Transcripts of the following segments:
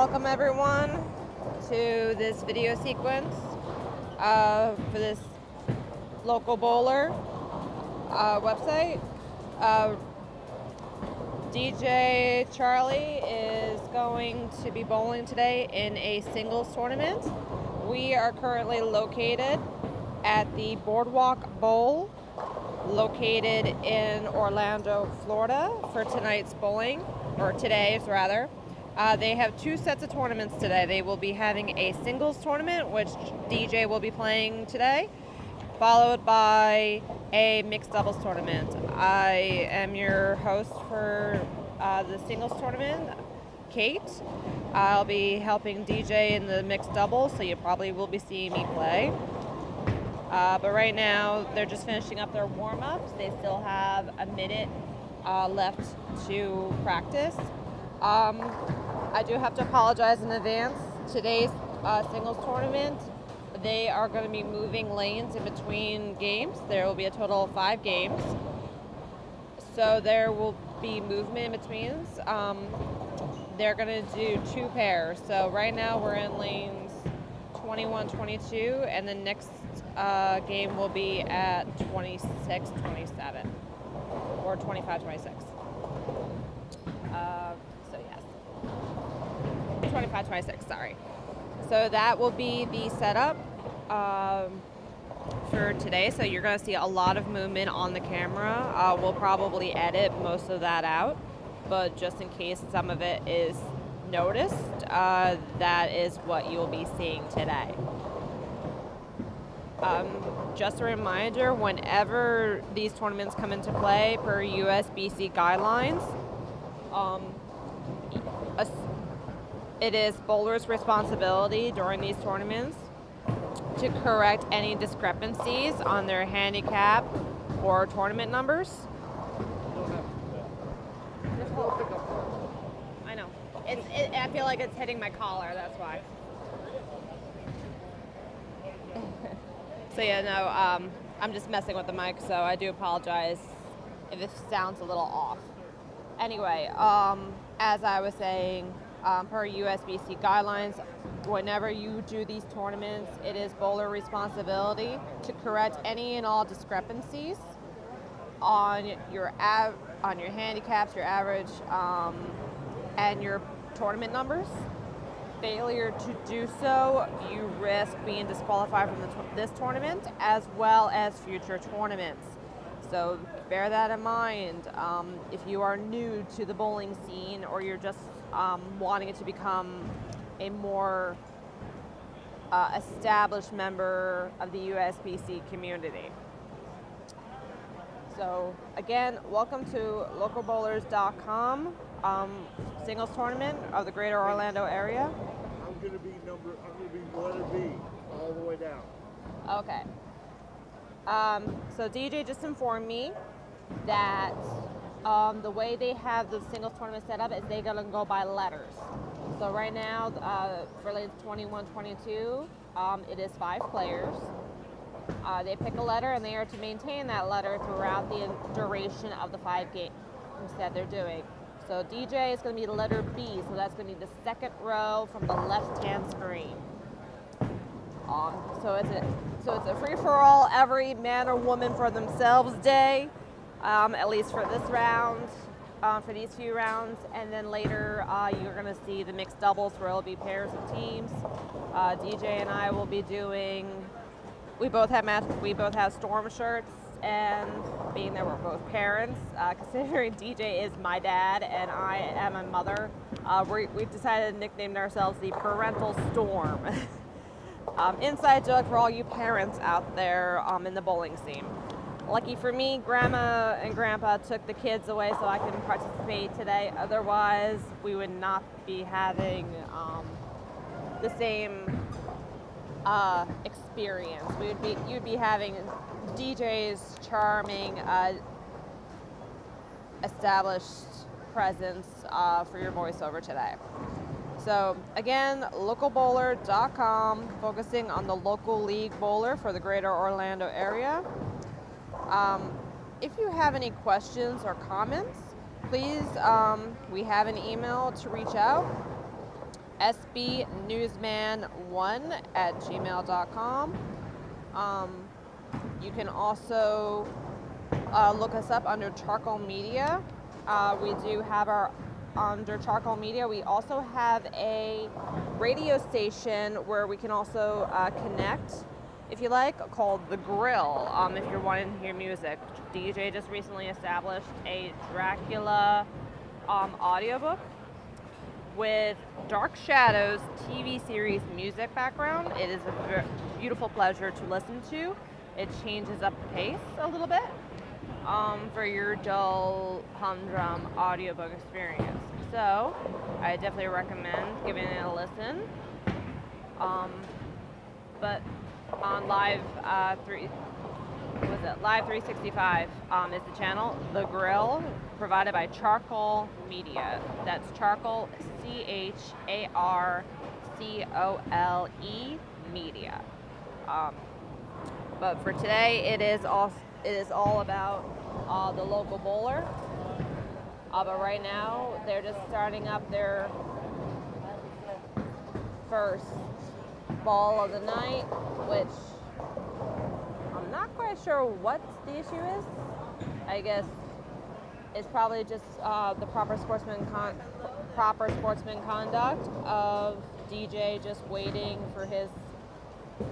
welcome everyone to this video sequence for this local bowler website. DJ Charlie is going to be bowling today in a singles tournament. We are currently located at the Boardwalk Bowl, located in Orlando, Florida, for tonight's bowling, or today's rather. They have two sets of tournaments today. They will be having a singles tournament, which DJ will be playing today, followed by a mixed doubles tournament. I am your host for the singles tournament, Kate. I'll be helping DJ in the mixed doubles, so you probably will be seeing me play. But right now, they're just finishing up their warm-ups. They still have a minute left to practice. I do have to apologize in advance. Today's singles tournament, they are going to be moving lanes in between games. There will be a total of 5 games. So there will be movement in between. They're going to do 2 pairs. So right now we're in lanes 21, 22, and the next game will be at 26, 27, or 25, 26. So yes, 25, 26, sorry. So that will be the setup for today. So you're going to see a lot of movement on the camera. We'll probably edit most of that out, but just in case some of it is noticed, that is what you'll be seeing today. Just a reminder, whenever these tournaments come into play per USBC guidelines, it is bowlers' responsibility during these tournaments to correct any discrepancies on their handicap or tournament numbers. I know. I feel like it's hitting my collar, that's why. So yeah, no, I'm just messing with the mic, so I do apologize if it sounds a little off. Anyway, as I was saying, per USBC guidelines, whenever you do these tournaments, it is bowler responsibility to correct any and all discrepancies on your handicaps, your average, and your tournament numbers. Failure to do so, you risk being disqualified from this tournament as well as future tournaments. So bear that in mind. If you are new to the bowling scene, or you're just wanting it to become a more established member of the USBC community. So again, welcome to localbowlers.com. Singles tournament of the greater Orlando area. I'm going to be letter B all the way down. Okay. So DJ just informed me that the way they have the singles tournament set up is they're going to go by letters. So right now, for lanes 21, 22, it is 5 players. They pick a letter, and they are to maintain that letter throughout the duration of the 5 games that they're doing. So DJ is going to be the letter B, so that's going to be the second row from the left-hand screen. So it's a free-for-all, every man or woman for themselves day, at least for this round, for these few rounds, and then later you're going to see the mixed doubles where it'll be pairs of teams. DJ and I will be doing. We both have storm shirts. And being that we're both parents, considering DJ is my dad and I am a mother, we've decided to nickname ourselves the Parental Storm. Inside joke for all you parents out there in the bowling scene. Lucky for me, Grandma and Grandpa took the kids away so I can participate today. Otherwise, we would not be having the same experience. You'd be having DJ's charming, established presence for your voiceover today. So again, localbowler.com, focusing on the local league bowler for the greater Orlando area. If you have any questions or comments, please, we have an email to reach out. sbnewsman1@gmail.com. You can also look us up under Charcoal Media. We do have our under Charcoal Media. We also have a radio station where we can also connect, if you like, called The Grill. If you're wanting to hear music, DJ just recently established a Dracula audiobook with Dark Shadows TV series music background. It is a beautiful pleasure to listen to. It changes up the pace a little bit for your dull humdrum audiobook experience. So I definitely recommend giving it a listen. But on Live Live 365 is the channel, The Grill, provided by Charcoal Media. That's Charcoal, CHARCOLE Media. But for today, it is all about the local bowler. But right now, they're just starting up their first ball of the night, which I'm not quite sure what the issue is. I guess it's probably just the proper sportsman conduct of DJ just waiting for his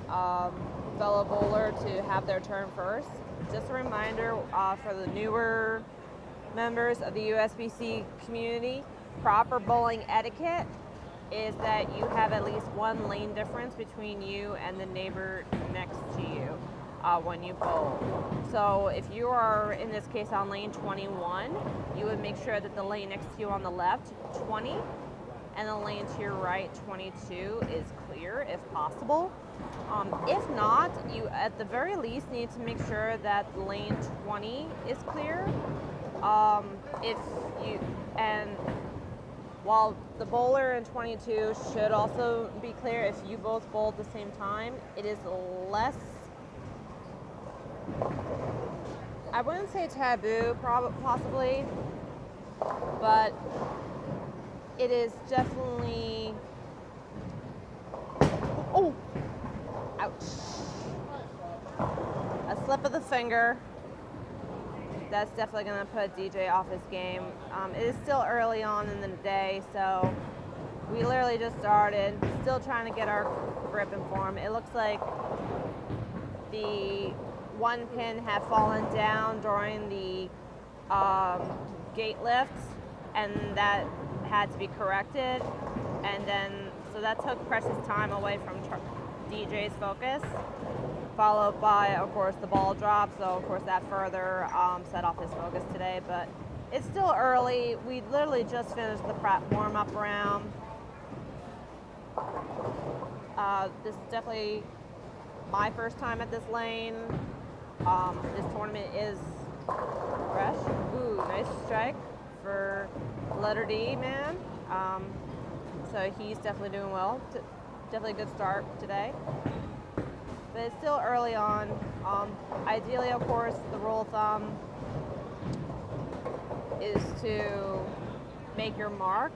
fellow bowler to have their turn first. Just a reminder for the newer members of the USBC community, proper bowling etiquette is that you have at least one lane difference between you and the neighbor next to you when you bowl. So if you are, in this case, on lane 21, you would make sure that the lane next to you on the left, 20, and the lane to your right, 22, is clear if possible. If not, you at the very least need to make sure that lane 20 is clear. While the bowler in 22 should also be clear, if you both bowl at the same time, it is less, I wouldn't say taboo, possibly, but it is definitely, oh, ouch, a slip of the finger. That's definitely going to put DJ off his game. It is still early on in the day, so we literally just started, still trying to get our grip and form. It looks like the one pin had fallen down during the gate lift, and that had to be corrected. And then, so that took precious time away from DJ's focus, followed by, of course, the ball drop. So, of course, that further set off his focus today. But it's still early. We literally just finished the warm-up round. This is definitely my first time at this lane. This tournament is fresh. Ooh, nice strike for letter D, man. So he's definitely doing well. Definitely a good start today. But it's still early on. Ideally, of course, the rule of thumb is to make your mark,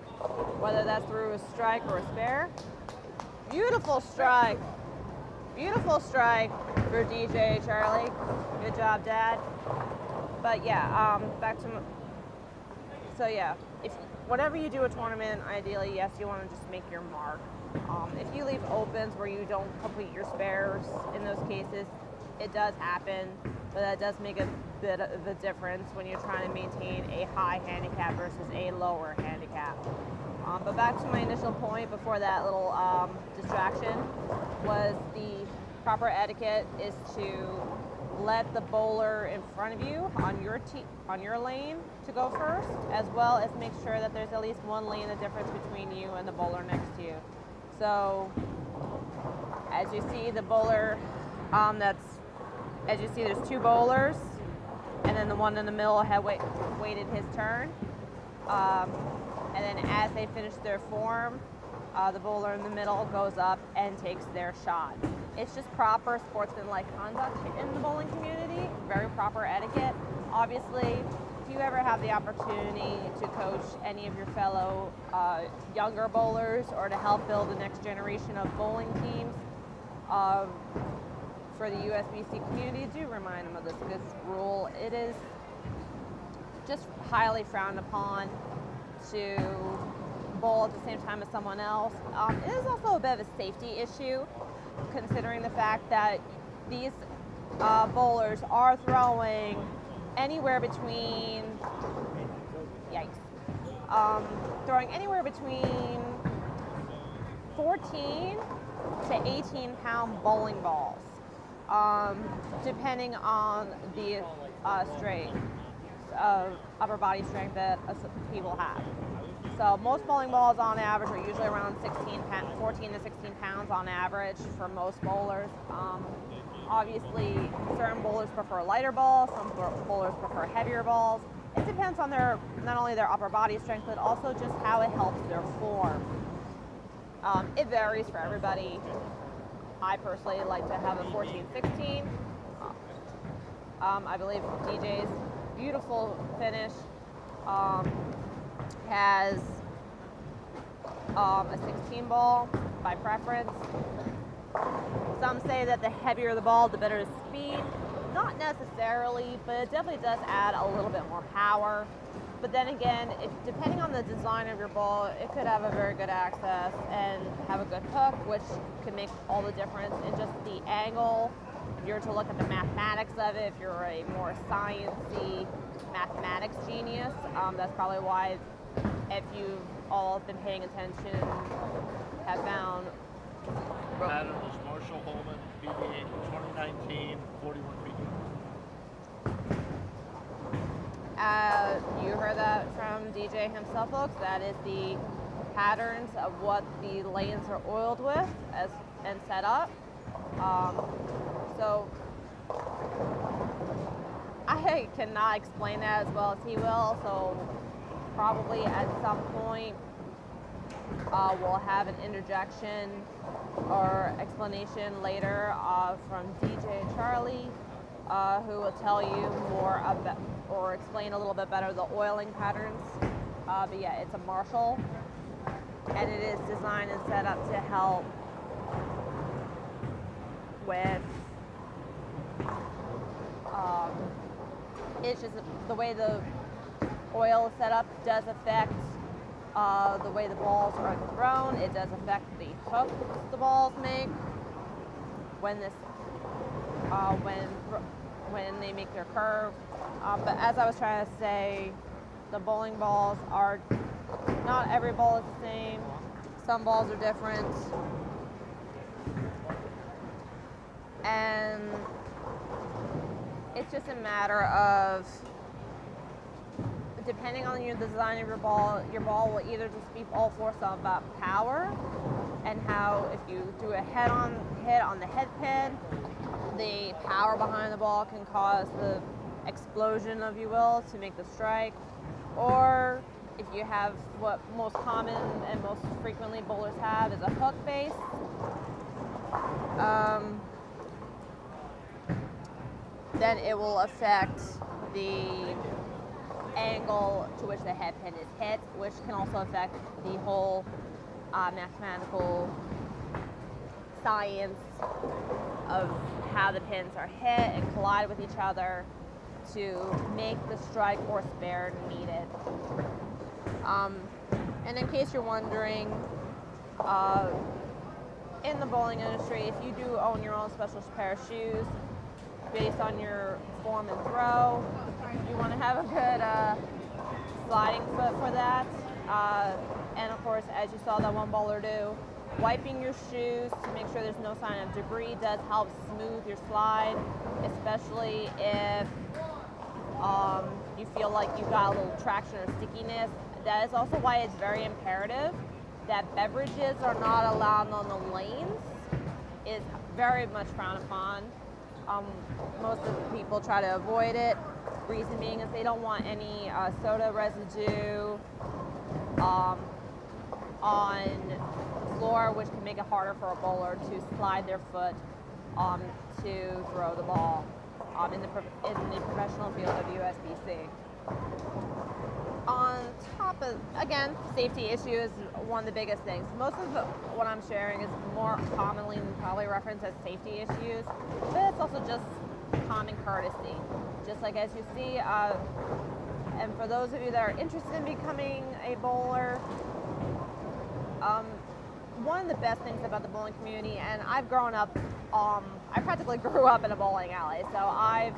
whether that's through a strike or a spare. Beautiful strike. Beautiful strike for DJ Charlie. Good job, Dad. But yeah, back to so yeah, whenever you do a tournament, ideally, yes, you want to just make your mark. If you leave opens where you don't complete your spares, in those cases, it does happen, but that does make a bit of a difference when you're trying to maintain a high handicap versus a lower handicap. But back to my initial point before that little distraction, was the proper etiquette is to let the bowler in front of you on your lane to go first, as well as make sure that there's at least one lane of difference between you and the bowler next to you. So as you see, the bowler as you see, there's two bowlers, and then the one in the middle had waited his turn. And then as they finish their form, the bowler in the middle goes up and takes their shot. It's just proper sportsmanlike conduct in the bowling community, very proper etiquette. Obviously, if you ever have the opportunity to coach any of your fellow younger bowlers or to help build the next generation of bowling teams for the USBC community, do remind them of this good rule. It is just highly frowned upon to bowl at the same time as someone else. It is also a bit of a safety issue, considering the fact that these bowlers are throwing anywhere between, throwing anywhere between 14 to 18 pound bowling balls, depending on the strength, upper body strength that people have. So most bowling balls on average are usually around 14 to 16 pounds on average for most bowlers. Obviously, certain bowlers prefer lighter balls, some bowlers prefer heavier balls. It depends on not only their upper body strength, but also just how it helps their form. It varies for everybody. I personally like to have a 14-16. I believe DJ's beautiful finish has a 16 ball by preference. Some say that the heavier the ball, the better the speed. Not necessarily, but it definitely does add a little bit more power. But then again, depending on the design of your ball, it could have a very good access and have a good hook, which could make all the difference in just the angle. If you were to look at the mathematics of it, if you're a more sciencey mathematics genius, that's probably why, if you've all been paying attention, have found. Pattern is Marshall Holman, BB 2019, 41 feet. You heard that from DJ himself, folks. That is the patterns of what the lanes are oiled with and set up. So I cannot explain that as well as he will. So probably at some point we'll have an interjection or explanation later from DJ Charlie, who will tell you more about or explain a little bit better the oiling patterns. But yeah, it's a Marshall, and it is designed and set up to help with it's just the way the oil is set up does affect the way the balls are thrown. It does affect the hook the balls make when they make their curve. But as I was trying to say, the bowling balls are, not every ball is the same. Some balls are different. And it's just a matter of, depending on the design of your ball will either just be all for some about power and how if you do a hit on the head pin, the power behind the ball can cause the explosion, if you will, to make the strike. Or if you have what most common and most frequently bowlers have is a hook base. Then it will affect the angle to which the head pin is hit, which can also affect the whole mathematical science of how the pins are hit and collide with each other to make the strike or spare needed. And in case you're wondering, in the bowling industry, if you do own your own special pair of shoes based on your form and throw, you want to have a good sliding foot for that. And of course, as you saw that one bowler do, wiping your shoes to make sure there's no sign of debris does help smooth your slide, especially if you feel like you've got a little traction or stickiness. That is also why it's very imperative that beverages are not allowed on the lanes. It's very much frowned upon. Most of the people try to avoid it. Reason being is they don't want any soda residue on the floor, which can make it harder for a bowler to slide their foot to throw the ball in the professional field of USBC. On top of, again, safety issue is one of the biggest things. Most of what I'm sharing is more commonly probably referenced as safety issues, but it's also just common courtesy. Just like as you see, and for those of you that are interested in becoming a bowler, one of the best things about the bowling community, and I've grown up, I practically grew up in a bowling alley, so I've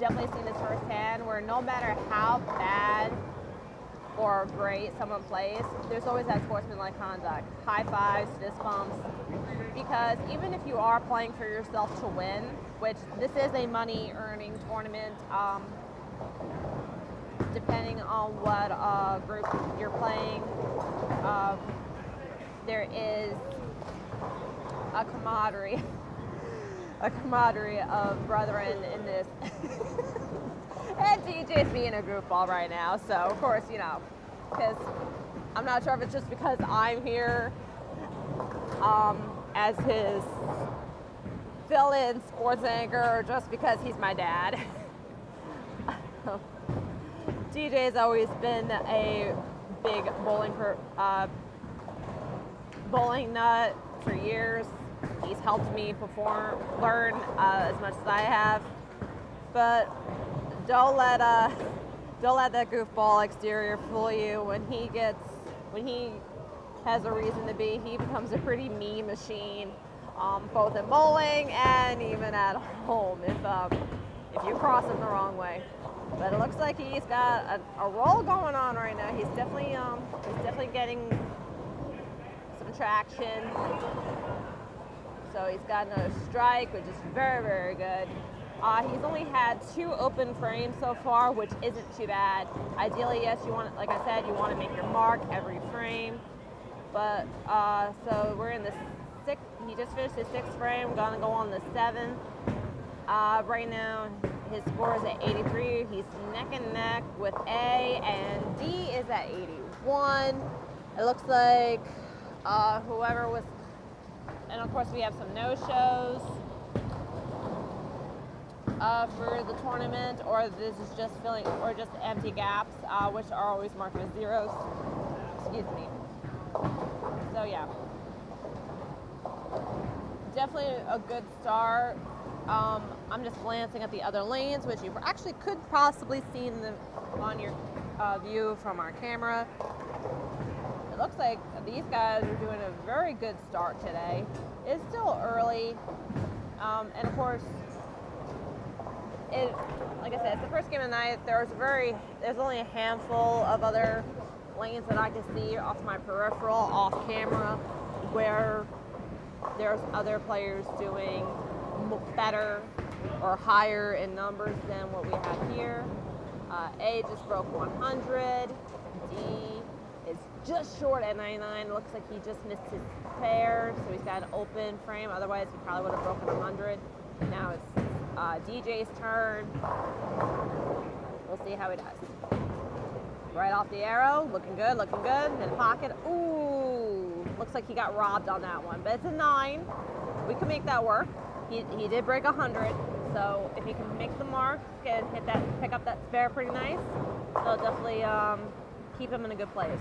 definitely seen this firsthand, where no matter how bad or great someone plays, there's always that sportsmanlike conduct, high fives, fist bumps, because even if you are playing for yourself to win, which this is a money earning tournament, depending on what group you're playing, there is a camaraderie of brethren in this. And DJ's being a goofball right now, so of course, you know, because I'm not sure if it's just because I'm here as his fill-in sports anchor, or just because he's my dad. DJ's always been a big bowling nut for years. He's helped me learn as much as I have, but don't let that goofball exterior fool you. When he has a reason to be, he becomes a pretty mean machine, both in bowling and even at home if you cross him the wrong way. But it looks like he's got a roll going on right now. He's definitely getting some traction. So he's got another strike, which is very, very good. He's only had 2 open frames so far, which isn't too bad. Ideally, yes, you want, like I said, you want to make your mark every frame. But so we're in the 6th. He just finished his 6th frame. We're gonna go on the 7th. Right now, his score is at 83. He's neck and neck with A, and D is at 81. It looks like whoever was, and of course we have some no-shows for the tournament, or this is just just empty gaps, which are always marked with zeros. Excuse me. So yeah, definitely a good start. I'm just glancing at the other lanes, which you actually could possibly see on your view from our camera. It looks like these guys are doing a very good start today. It's still early, and of course, like I said, it's the first game of the night. There's only a handful of other lanes that I can see off my peripheral, off camera, where there's other players doing better or higher in numbers than what we have here. A just broke 100. D is just short at 99. Looks like he just missed his pair, so he's got an open frame. Otherwise, he probably would have broken 100. Now it's DJ's turn. We'll see how he does. Right off the arrow, looking good, looking good. In the pocket, ooh, looks like he got robbed on that one, but it's a 9. We can make that work. He did break 100, so if he can make the mark and pick up that spare pretty nice, it'll definitely keep him in a good place.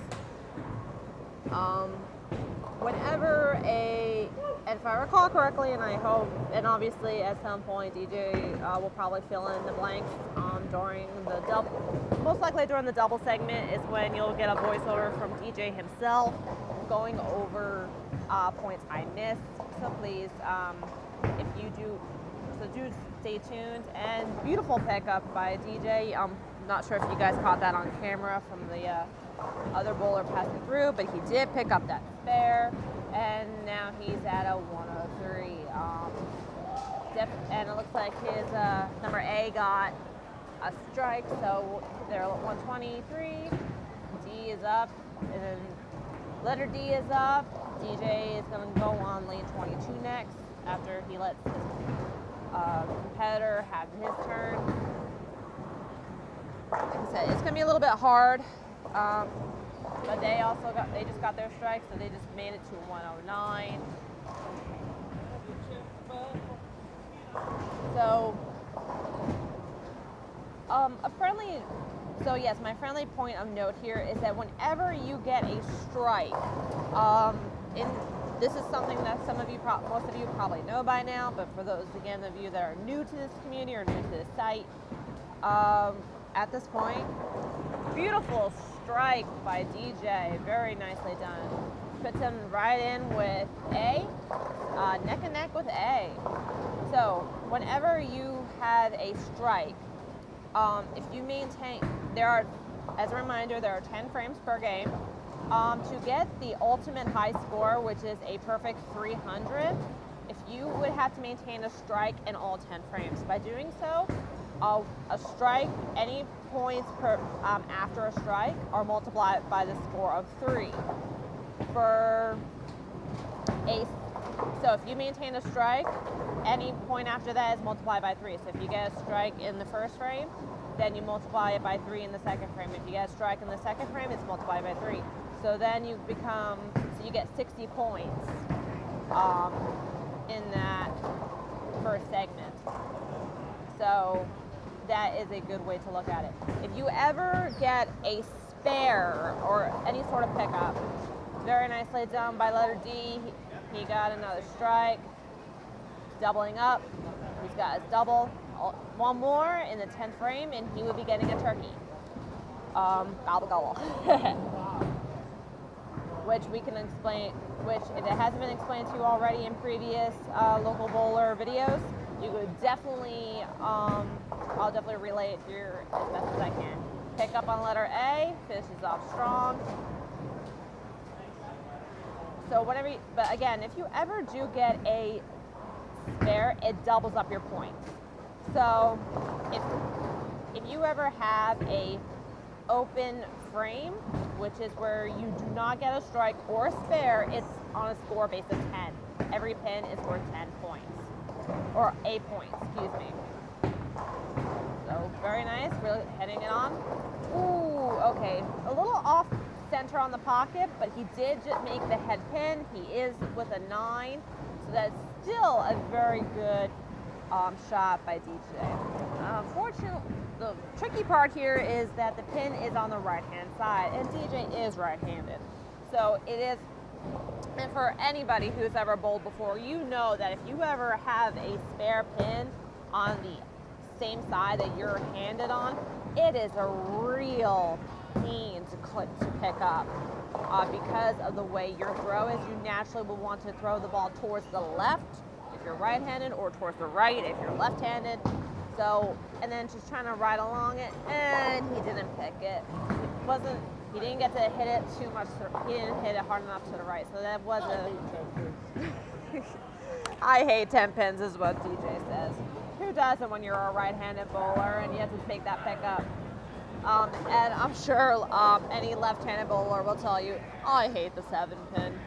Whenever and if I recall correctly, and I hope, and obviously at some point DJ will probably fill in the blanks during the double, most likely during the double segment is when you'll get a voiceover from DJ himself going over points I missed. So please, if you do stay tuned. And beautiful pickup by DJ. I'm not sure if you guys caught that on camera from the other bowler passing through, but he did pick up that spare, and now he's at a 103. And it looks like his number A got a strike, so they're at 123. D is up, and then letter D is up. DJ is going to go on lane 22 next after he lets his competitor have his turn. Like I said, it's going to be a little bit hard, but they just got their strike, so they just made it to 109. So a friendly So yes, my friendly point of note here is that whenever you get a strike, this is something that most of you probably know by now, but for those again of you that are new to this community or new to this site, at this point, beautiful strike by DJ, very nicely done. Puts him right in with A, neck and neck with A. So whenever you have a strike, if you maintain, as a reminder, there are 10 frames per game. To get the ultimate high score, which is a perfect 300, if you would have to maintain a strike in all 10 frames. By doing so, a strike, any points per after a strike are multiplied by the score of 3. So if you maintain a strike, any point after that is multiplied by 3. So if you get a strike in the first frame, then you multiply it by 3 in the second frame. If you get a strike in the second frame, it's multiplied by 3. So then you get 60 points in that first segment. So that is a good way to look at it. If you ever get a spare or any sort of pickup, very nicely done by letter D. He got another strike, doubling up. He's got his double. One more in the 10th frame, and he will be getting a turkey. Gobble gobble. Which we can explain, which if it hasn't been explained to you already in previous local bowler videos, you could definitely, I'll definitely relay it here as best as I can. Pick up on letter A, finishes off strong. So but again, if you ever do get a spare, it doubles up your points. So if you ever have a open frame, which is where you do not get a strike or a spare, it's on a score base of 10. Every pin is worth 10 points, or a point, excuse me. So very nice, really hitting it on. Ooh, okay, a little off center on the pocket, but he did just make the head pin. He is with a 9, so that's still a very good shot by DJ. Unfortunately, the tricky part here is that the pin is on the right-hand side, and DJ is right-handed. So it is, and for anybody who's ever bowled before, you know that if you ever have a spare pin on the same side that you're handed on, it is a real pain to pick up because of the way your throw is. You naturally will want to throw the ball towards the left if you're right-handed, or towards the right if you're left-handed. So, and then just trying to ride along it, and he didn't pick it. He didn't get to hit it too much. He didn't hit it hard enough to the right. So that was I hate 10 pins is what DJ says. Who doesn't when you're a right-handed bowler and you have to take that pickup? And I'm sure any left-handed bowler will tell you, I hate the 7-pin.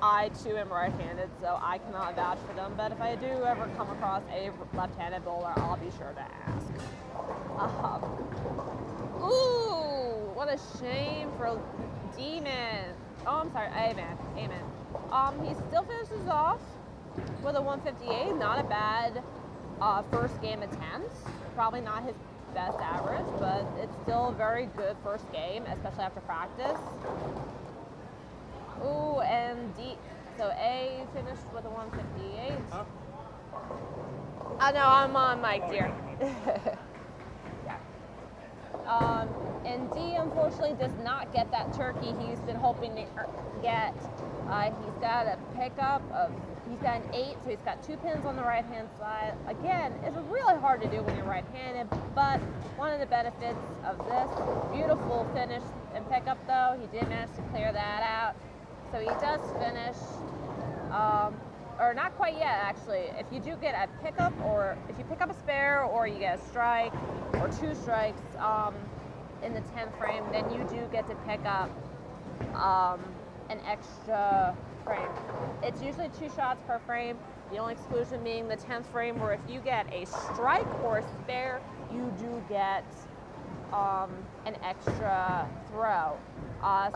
I too am right-handed, so I cannot vouch for them. But if I do ever come across a left-handed bowler, I'll be sure to ask. Ooh, what a shame for D-Man. Oh, I'm sorry, A-Man. He still finishes off with a 158. Not a bad first game attempt. Probably not his best average, but it's still a very good first game, especially after practice. Ooh, and so A finished with a 158. Huh? No, I'm on mic, dear. Yeah. And D, unfortunately, does not get that turkey he's been hoping to get. He's got a pickup of, he's got an 8, so he's got 2 pins on the right-hand side. Again, it's really hard to do when you're right-handed, but one of the benefits of this, beautiful finish and pickup though, he did manage to clear that out. So he does finish, or not quite yet actually. If you do get a pickup, or if you pick up a spare, or you get a strike, or 2 strikes in the 10th frame, then you do get to pick up an extra frame. It's usually 2 shots per frame, the only exclusion being the 10th frame, where if you get a strike or a spare, you do get an extra throw.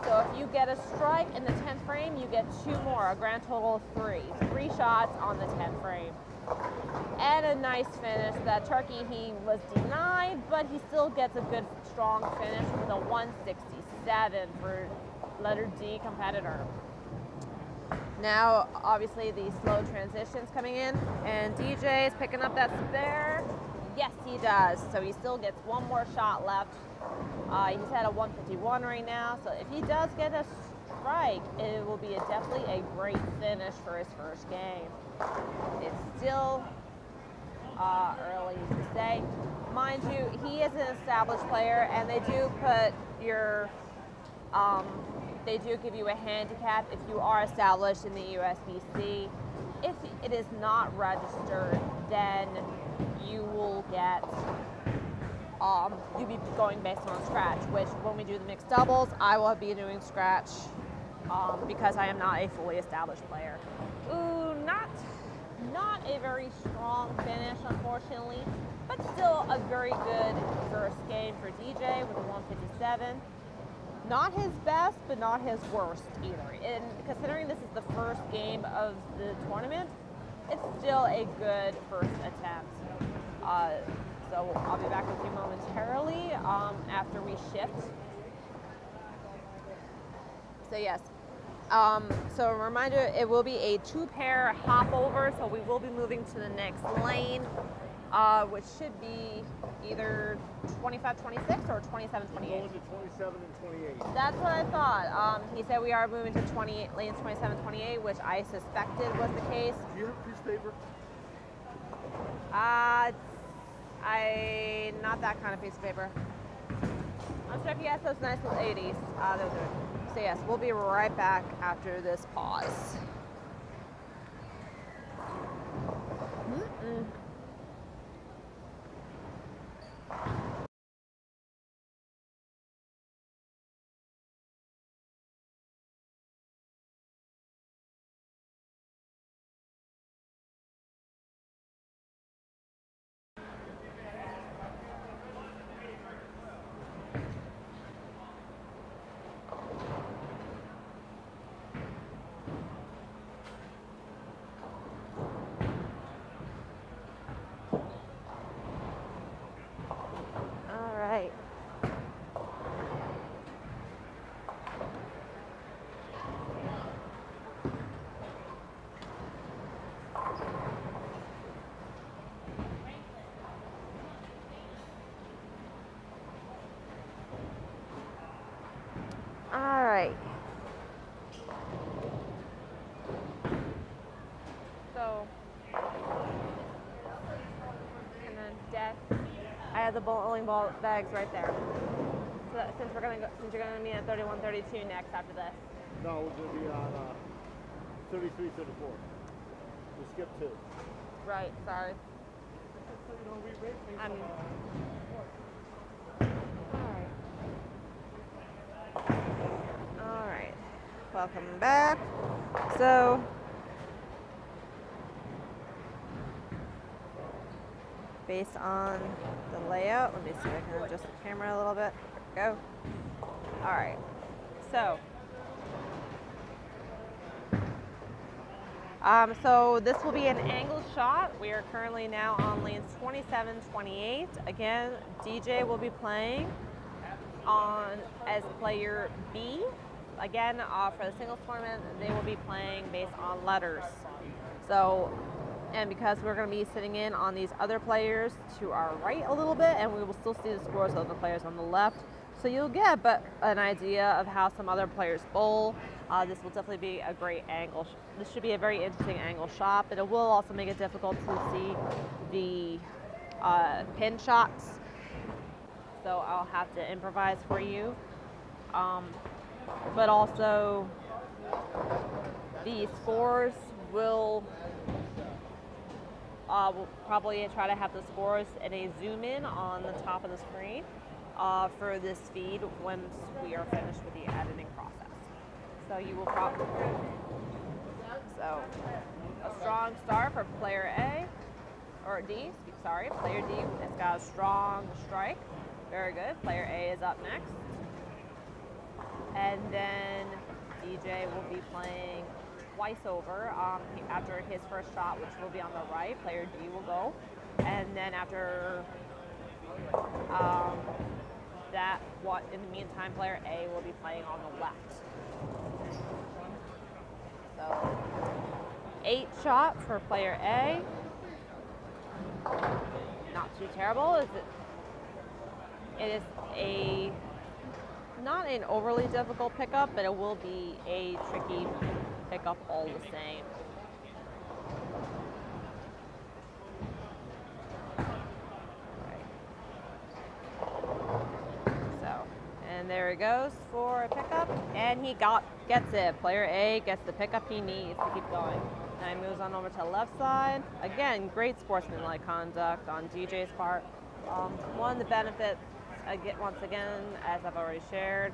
So if you get a strike in the 10th frame, you get 2 more, a grand total of 3. 3 shots on the 10th frame. And a nice finish. That turkey, he was denied, but he still gets a good, strong finish with a 167 for letter D competitor. Now, obviously, the slow transitions coming in, and DJ is picking up that spare. Yes, he does. So he still gets one more shot left. He's at a 151 right now. So if he does get a strike, it will be definitely a great finish for his first game. It's still early to say. Mind you, he is an established player, and they do put your, they do give you a handicap if you are established in the USBC. If it is not registered, then you will get, you'll be going based on scratch, which when we do the mixed doubles, I will be doing scratch because I am not a fully established player. Ooh, not a very strong finish, unfortunately, but still a very good first game for DJ with a 157. Not his best, but not his worst either. And considering this is the first game of the tournament, it's still a good first attempt. So I'll be back with you momentarily after we shift. So yes. So a reminder, it will be a 2-pair hop over, so we will be moving to the next lane, which should be either 25-26 or 27-28. Going to 27 and 28. That's what I thought. He said we are moving to 28 lanes 27-28, which I suspected was the case. Do you have a piece of paper? Not that kind of piece of paper. I'm sure if he has those nice little 80s, those are. So yes, we'll be right back after this pause. All right. So, and then deck. I have the bowling ball bags right there. So since you're gonna be at 31-32 next after this. No, we're going to be on 33, 34. We skipped 2. Right. Sorry. I'm. All right. Welcome back. So. Based on the layout, let me see if I can adjust the camera a little bit. There we go. All right. So. So this will be an angled shot. We are currently now on lanes 27-28. Again, DJ will be playing on as player B. Again, for the singles tournament, they will be playing based on letters. So, and because we're going to be sitting in on these other players to our right a little bit, and we will still see the scores of the players on the left. So you'll get an idea of how some other players bowl. This will definitely be a great angle. This should be a very interesting angle shot, but it will also make it difficult to see the pin shots. So I'll have to improvise for you. But also, the scores will we'll probably try to have the scores in a zoom in on the top of the screen for this feed once we are finished with the editing process. So you will probably, so a strong start for player A, or D, sorry, player D has got a strong strike. Very good. Player A is up next. And then DJ will be playing twice over. After his first shot, which will be on the right, player D will go. And then after that, in the meantime, player A will be playing on the left. So 8 shot for player A. Not too terrible. It is not an overly difficult pickup, but it will be a tricky pickup all the same. And there he goes for a pickup, and he gets it. Player A gets the pickup he needs to keep going. Now he moves on over to the left side. Again, great sportsmanlike conduct on DJ's part. One of the benefits, once again, as I've already shared,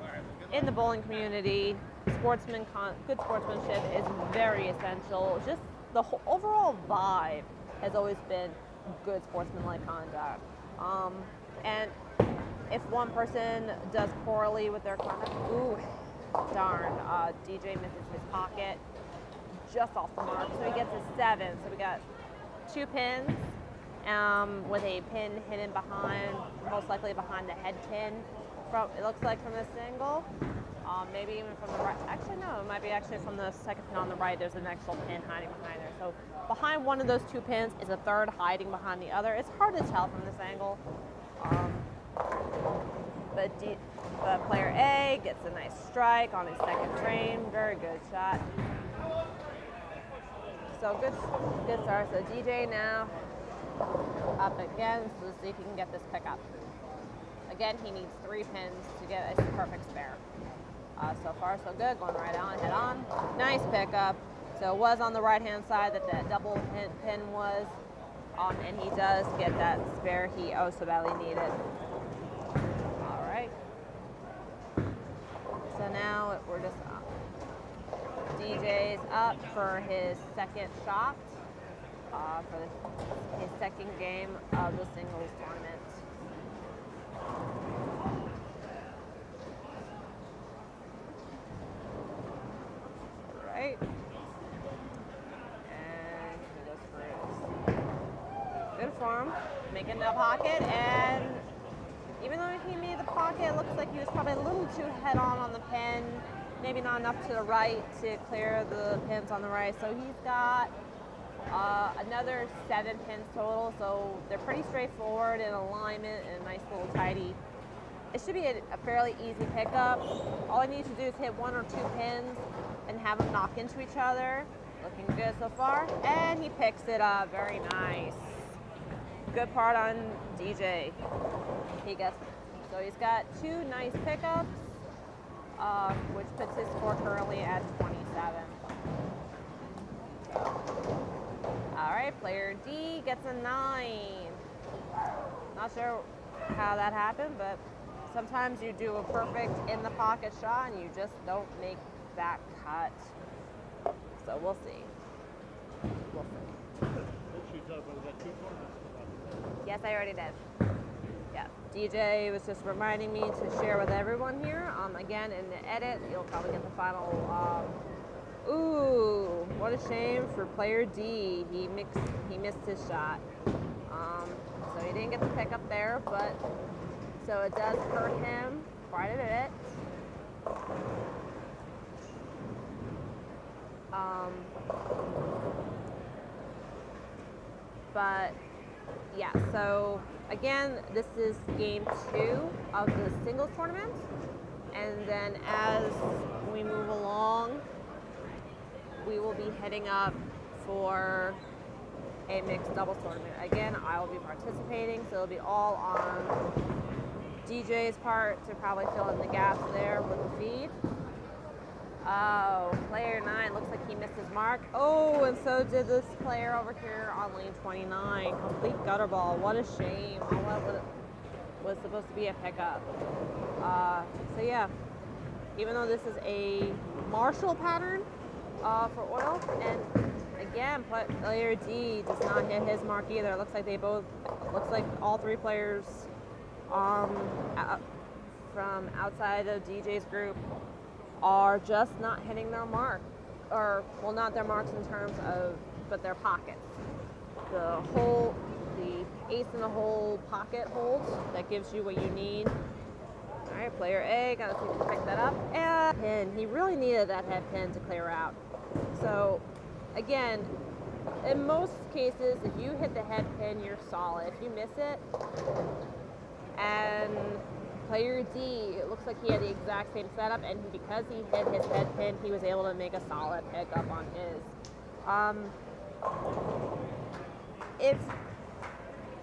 in the bowling community, good sportsmanship is very essential. Just the whole overall vibe has always been good sportsmanlike conduct. And if one person does poorly with their conduct, ooh, darn, DJ misses his pocket just off the mark, so he gets a 7. So we got 2 pins with a pin hidden behind, most likely behind the head pin. It looks like from this angle, maybe even from the right. Actually, no, it might be actually from the second pin on the right. There's an actual pin hiding behind there. So behind one of those 2 pins is a third hiding behind the other. It's hard to tell from this angle. But player A gets a nice strike on his second frame. Very good shot. So good start. So DJ now up again, so let's see if he can get this pickup. Again, he needs 3 pins to get a perfect spare. So far, so good. Going right on, head on. Nice pickup. So it was on the right-hand side that the double pin was, and he does get that spare he so badly needed. So now we're just up. DJ's up for his second shot for his second game of the singles tournament. All right. And he goes for his good form, making the pocket, and even though he made the pocket, it looks like he was probably a little too head-on the pin, maybe not enough to the right to clear the pins on the right. So he's got another 7 pins total, so they're pretty straightforward in alignment and a nice little tidy. It should be a fairly easy pickup. All I need to do is hit 1 or 2 pins and have them knock into each other. Looking good so far, and he picks it up. Very nice. Good part on DJ. He gets it. So he's got 2 nice pickups, which puts his score currently at 27. All right, player D gets a 9. Not sure how that happened, but sometimes you do a perfect in the pocket shot and you just don't make that cut. So we'll see. We'll see. Yes, I already did. Yeah, DJ was just reminding me to share with everyone here. Again, in the edit, you'll probably get the final. Ooh, what a shame for player D. He missed his shot. So he didn't get the pickup there, but so it does hurt him quite a bit. But yeah, so again, this is game 2 of the singles tournament, and then as we move along, we will be heading up for a mixed doubles tournament. Again, I will be participating, so it'll be all on DJ's part to probably fill in the gaps there with the feed. Oh, player 9 looks like he missed his mark. Oh, and so did this player over here on lane 29. Complete gutter ball. What a shame. What was supposed to be a pickup. So yeah, even though this is a Marshall pattern for oil, and again, player D does not hit his mark either. It looks like looks like all 3 players from outside of DJ's group are just not hitting their mark. or well, not their marks in terms of, but their pockets. The ace in the hole pocket hold that gives you what you need. All right, player A, gotta see if he can pick that up. And pin, he really needed that head pin to clear out. So again, in most cases, if you hit the head pin, you're solid. If you miss it, and player D, it looks like he had the exact same setup, and because he hit his head pin, he was able to make a solid pickup on his.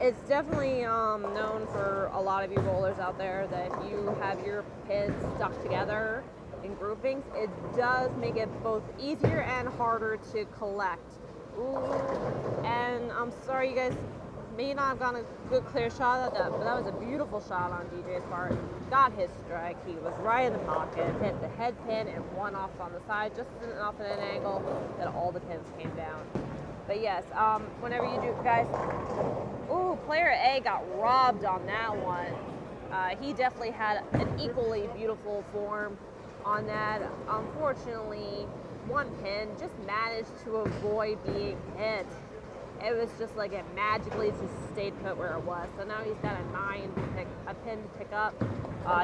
It's definitely known for a lot of you bowlers out there that if you have your pins stuck together in groupings, it does make it both easier and harder to collect. Ooh, and I'm sorry you guys may not have gotten a good clear shot at that, but that was a beautiful shot on DJ's part. Got his strike, he was right in the pocket, hit the head pin and one off on the side, just enough at an angle that all the pins came down. But yes, whenever you do, guys, ooh, player A got robbed on that one. He definitely had an equally beautiful form on that. Unfortunately, one pin just managed to avoid being hit. It was just like it magically just stayed put where it was. So now he's got a pin to pick up.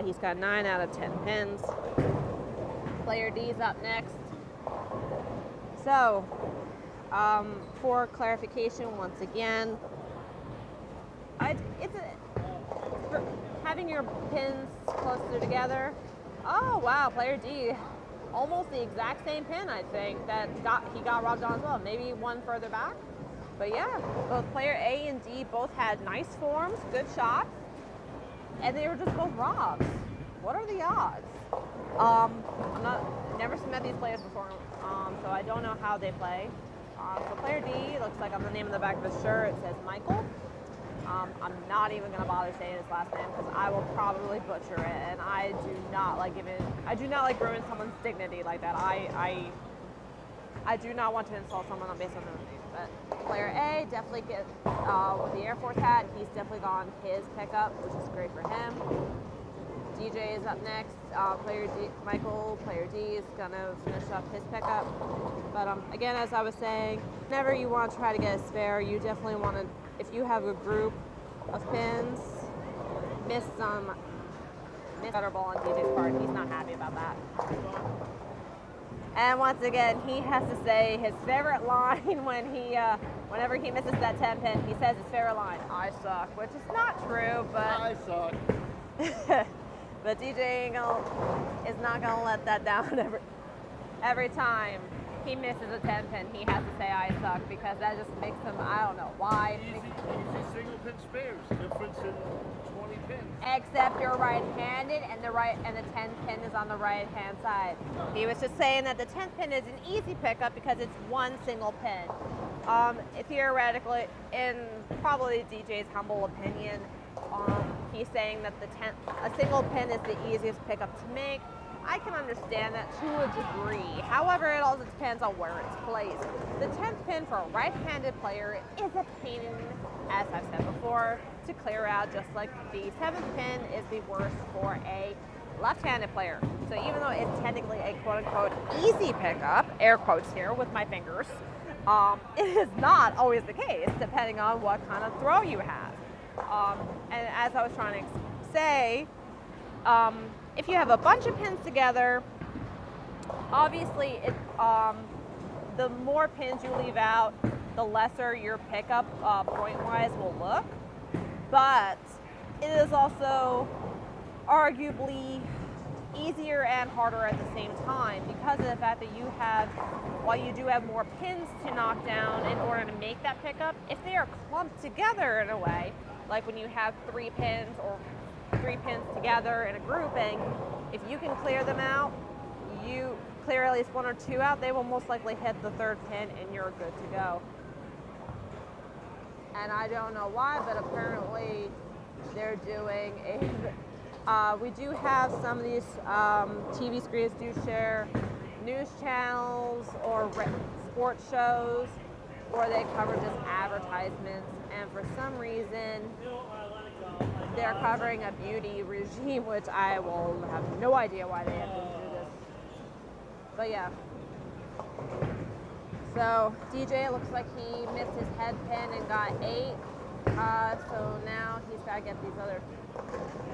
He's got 9 out of 10 pins. Player D's up next. So, for clarification, once again, having your pins closer together. Oh wow, player D, almost the exact same pin, I think, that he got robbed on as well. Maybe one further back. But yeah, both player A and D both had nice forms, good shots, and they were just both robbed. What are the odds? Never met these players before, so I don't know how they play. So player D, looks like on the name of the back of his shirt, it says Michael. I'm not even gonna bother saying his last name because I will probably butcher it, and I do not like ruin someone's dignity like that. I do not want to insult someone based on their name. But player A definitely gets with the Air Force hat. He's definitely gone his pickup, which is great for him. DJ is up next. Player D is gonna finish up his pickup. But again, as I was saying, whenever you want to try to get a spare, you definitely want to. If you have a group of pins, miss better ball on DJ's part. He's not happy about that. And once again, he has to say his favorite line whenever he misses that 10 pin. He says his favorite line, "I suck," which is not true, but I suck. but DJ is not gonna let that down every time he misses a 10 pin. He has to say "I suck" because that just makes him, I don't know why. Easy single pin spares. Difference in 20 pins. Except you're right-handed and the 10th pin is on the right-hand side. He was just saying that the 10th pin is an easy pickup because it's one single pin. Theoretically, in probably DJ's humble opinion, he's saying that a single pin is the easiest pickup to make. I can understand that to a degree. However, it also depends on where it's placed. The 10th pin for a right-handed player is a pain, as I've said before, to clear out, just like the 7th pin is the worst for a left-handed player. So even though it's technically a quote-unquote easy pickup, air quotes here with my fingers, it is not always the case, depending on what kind of throw you have. And as I was trying to say, if you have a bunch of pins together, obviously the more pins you leave out, the lesser your pickup point-wise will look. But it is also arguably easier and harder at the same time because of the fact that while you do have more pins to knock down in order to make that pickup, if they are clumped together in a way, like when you have 3 pins or 3 pins together in a grouping, if you can clear them out, you clear at least 1 or 2 out, they will most likely hit the 3rd pin and you're good to go. And I don't know why, but apparently they're doing we do have some of these TV screens do share news channels or sports shows, or they cover just advertisements, and for some reason they're covering a beauty regime, which I will have no idea why they have to do this. But yeah, So DJ, it looks like he missed his head pin and got 8. So now he's got to get these other,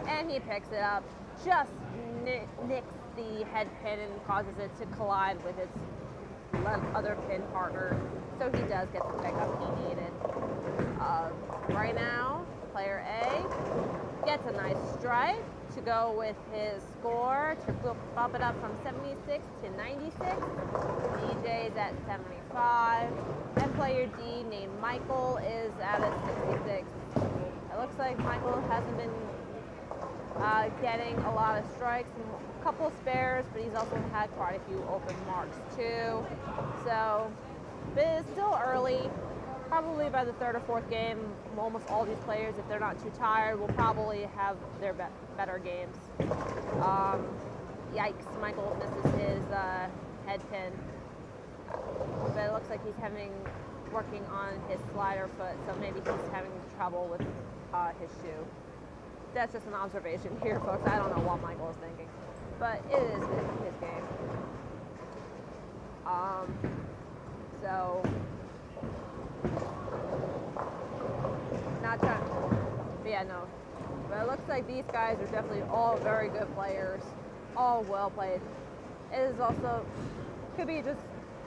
and he picks it up. Just nicks the head pin and causes it to collide with its other pin partner. So he does get the pickup he needed. Right now, player A gets a nice strike to go with his score to bump it up from 76 to 96. DJ's at 75. And player D, named Michael, is at a 66. It looks like Michael hasn't been getting a lot of strikes, a couple spares, but he's also had quite a few open marks too. So, but it's still early. Probably by the 3rd or 4th game, almost all these players, if they're not too tired, will probably have their better games. Yikes, Michael misses his head pin. But it looks like he's working on his slider foot, so maybe he's having trouble with his shoe. That's just an observation here, folks. I don't know what Michael is thinking, but it is his game. So, not trying, but yeah, no. But it looks like these guys are definitely all very good players, all well played. It is also, could be just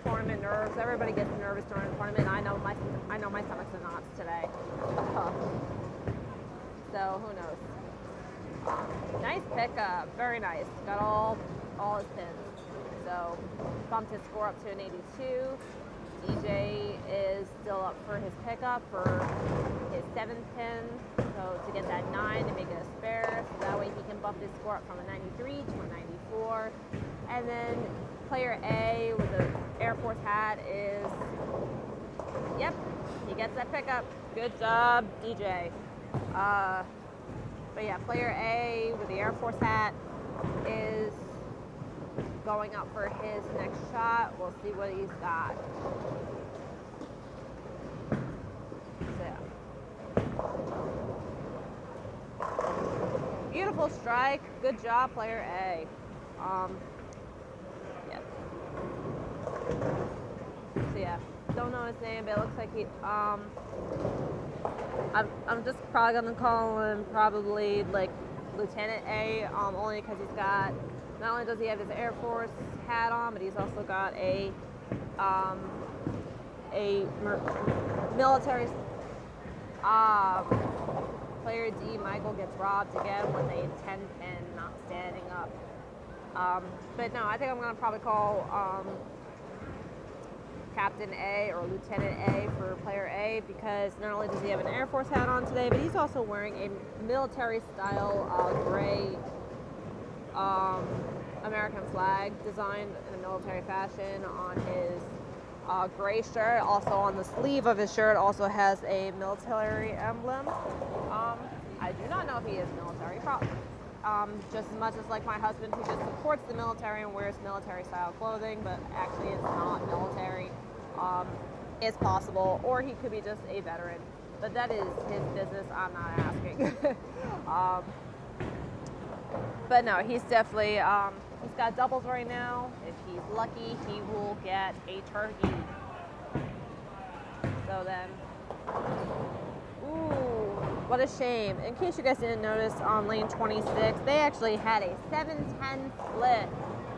tournament nerves. Everybody gets nervous during a tournament. I know my stomach's in knots today. So who knows? Nice pickup, very nice. Got all his pins. So bumped his score up to an 82. DJ is still up for his pickup for his 7th pin. So to get that 9 to make it a spare. So that way he can bump his score up from a 93 to a 94. And then player A with the Air Force hat is, yep, he gets that pickup. Good job, DJ. But yeah, player A with the Air Force hat is going up for his next shot. We'll see what he's got. So, yeah. Beautiful strike. Good job, player A. Yep. So yeah, don't know his name, but it looks like he. I'm just probably gonna call him probably like Lieutenant A, only because he's got, not only does he have his Air Force hat on, but he's also got a military. Player D, Michael, gets robbed again with a 10 pin, not standing up. But no, I think I'm gonna probably call Captain A or Lieutenant A for player A, because not only does he have an Air Force hat on today, but he's also wearing a military style gray American flag designed in a military fashion on his gray shirt. Also on the sleeve of his shirt also has a military emblem. I do not know if he is military, just as much as like my husband, who just supports the military and wears military style clothing, but actually is not military. Is possible, or he could be just a veteran, but that is his business. I'm not asking. But no, he's definitely he's got doubles right now. If he's lucky, he will get a turkey. So then, ooh, what a shame. In case you guys didn't notice, on lane 26, they actually had a 7-10 split,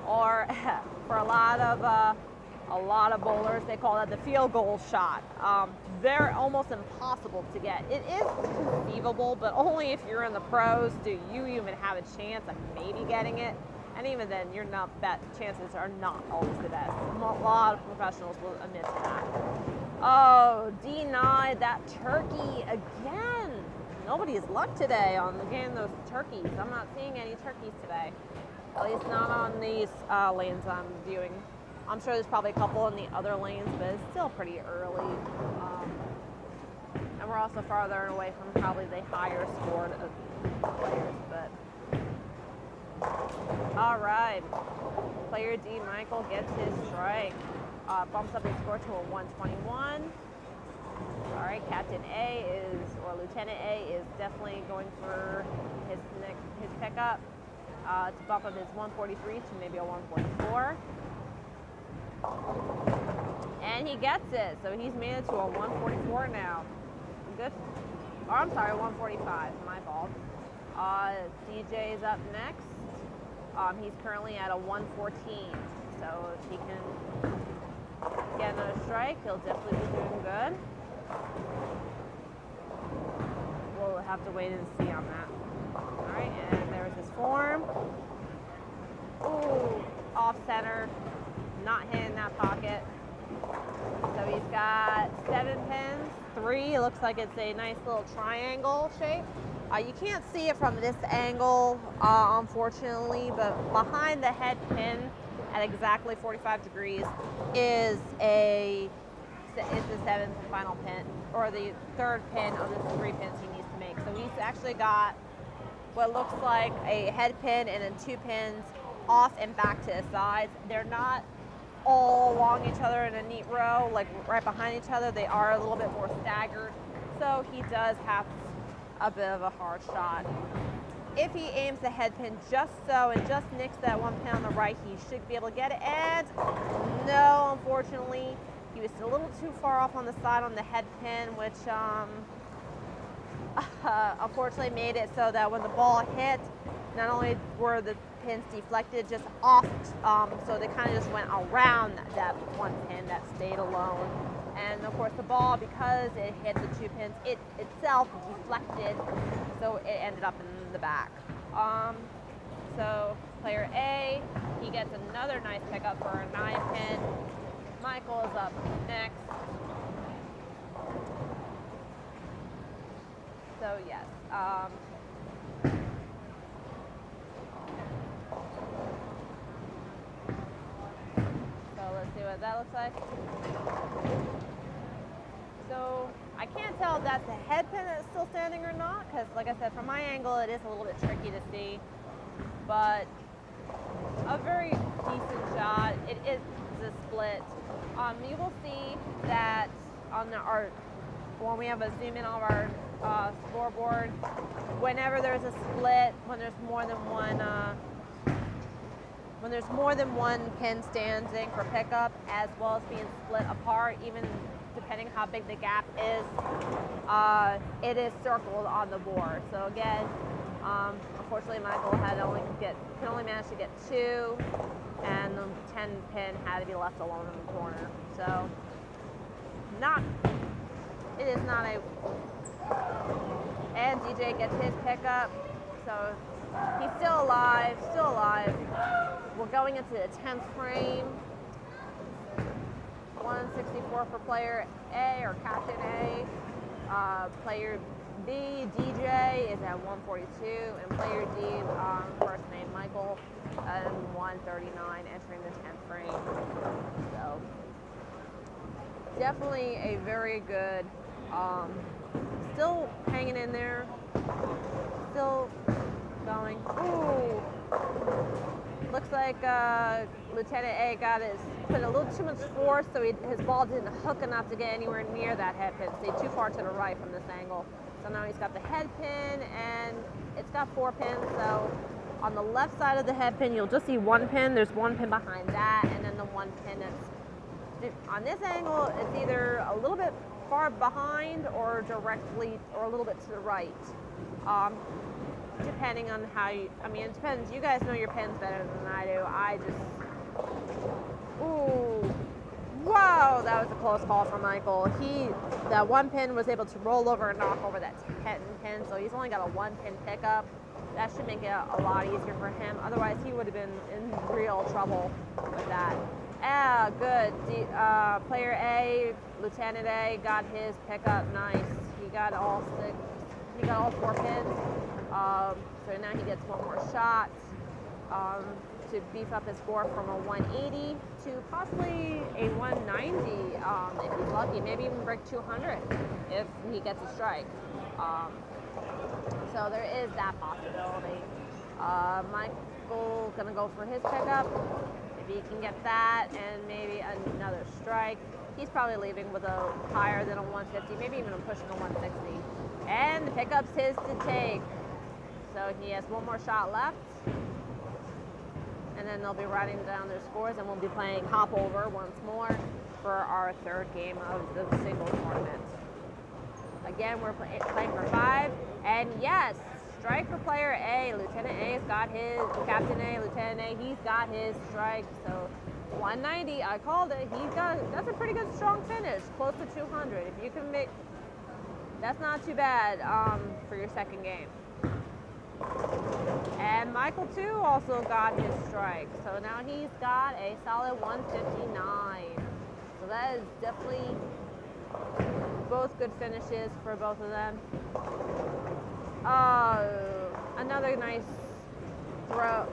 or for a lot of bowlers, they call that the field goal shot. They're almost impossible to get. It is conceivable, but only if you're in the pros do you even have a chance of maybe getting it. And even then, chances are not always the best. A lot of professionals will admit to that. Oh, denied that turkey again. Nobody's luck today on getting those turkeys. I'm not seeing any turkeys today. At least not on these lanes I'm viewing. I'm sure there's probably a couple in the other lanes, but it's still pretty early. And we're also farther away from probably the higher scored players. But all right, player D, Michael, gets his strike. Bumps up his score to a 121. All right, Captain A or Lieutenant A is definitely going for his pickup to bump up his 143 to maybe a 144. And he gets it, so he's made it to a 144 now. Good. Oh, I'm sorry, 145. My fault. DJ's up next. He's currently at a 114, so if he can get another strike, he'll definitely be doing good. We'll have to wait and see on that. All right, and there's his form. Ooh, off center, not hitting that pocket. So he's got 7 pins, 3. It looks like it's a nice little triangle shape. You can't see it from this angle, unfortunately, but behind the head pin at exactly 45 degrees is the 7th and final pin, or the 3rd pin of the 3 pins he needs to make. So he's actually got what looks like a head pin and then 2 pins off and back to his sides. They're not all along each other in a neat row, like right behind each other. They are a little bit more staggered, so he does have a bit of a hard shot. If he aims the head pin just so and just nicks that 1 pin on the right, he should be able to get it. And no, unfortunately, he was a little too far off on the side on the head pin, which unfortunately made it so that when the ball hit, not only were the pins deflected, just off, so they kind of just went around that 1 pin that stayed alone. And of course the ball, because it hit the 2 pins, it itself deflected, so it ended up in the back. So player A, he gets another nice pickup for a 9 pin. Michael is up next. So yes, so let's see what that looks like. So I can't tell if that's a head pin that's still standing or not, because like I said, from my angle it is a little bit tricky to see, but a very decent shot. It is a split. You will see that on when we have a zoom in on our scoreboard, whenever there's a split, when there's more than one pin standing for pickup, as well as being split apart, even depending how big the gap is, it is circled on the board. So again, unfortunately, Michael can only manage to get 2, and the 10 pin had to be left alone in the corner. So it is not a. And DJ gets his pickup, so he's still alive. We're going into the 10th frame. 164 for player A, or captain A. Player B, DJ, is at 142, and player D, first name Michael, at 139, entering the 10th frame. So definitely a very good, still hanging in there, still going. Ooh, looks like Lieutenant A put a little too much force, so his ball didn't hook enough to get anywhere near that head pin. Stayed too far to the right from this angle. So now he's got the head pin, and it's got 4 pins. So on the left side of the head pin, you'll just see 1 pin. There's 1 pin behind that, and then the 1 pin that's on this angle. It's either a little bit far behind or directly, or a little bit to the right. Depending on how it depends. You guys know your pins better than I do. Ooh, wow, that was a close call for Michael. That 1 pin was able to roll over and knock over that 10 pin, so he's only got a 1 pin pickup. That should make it a lot easier for him. Otherwise, he would have been in real trouble with that. Good. Player A, Lieutenant A, got his pickup. Nice. He got all 4 pins. So now he gets 1 more shot to beef up his score from a 180 to possibly a 190 if he's lucky. Maybe even break 200 if he gets a strike. So there is that possibility. Michael gonna go for his pickup. If he can get that and maybe another strike, he's probably leaving with a higher than a 150, maybe even pushing a 160. And the pickup's his to take. So he has 1 more shot left. And then they'll be writing down their scores, and we'll be playing hop over once more. for our third game of the singles tournament. Again, we're playing for 5, and yes, strike for player A. Lieutenant A's got his, Captain A, Lieutenant A, he's got his strike. So 190, I called it. That's a pretty good strong finish, close to 200. If you can make, that's not too bad for your second game. And Michael too also got his strike. So now he's got a solid 159. So that is definitely both good finishes for both of them. Another nice throw,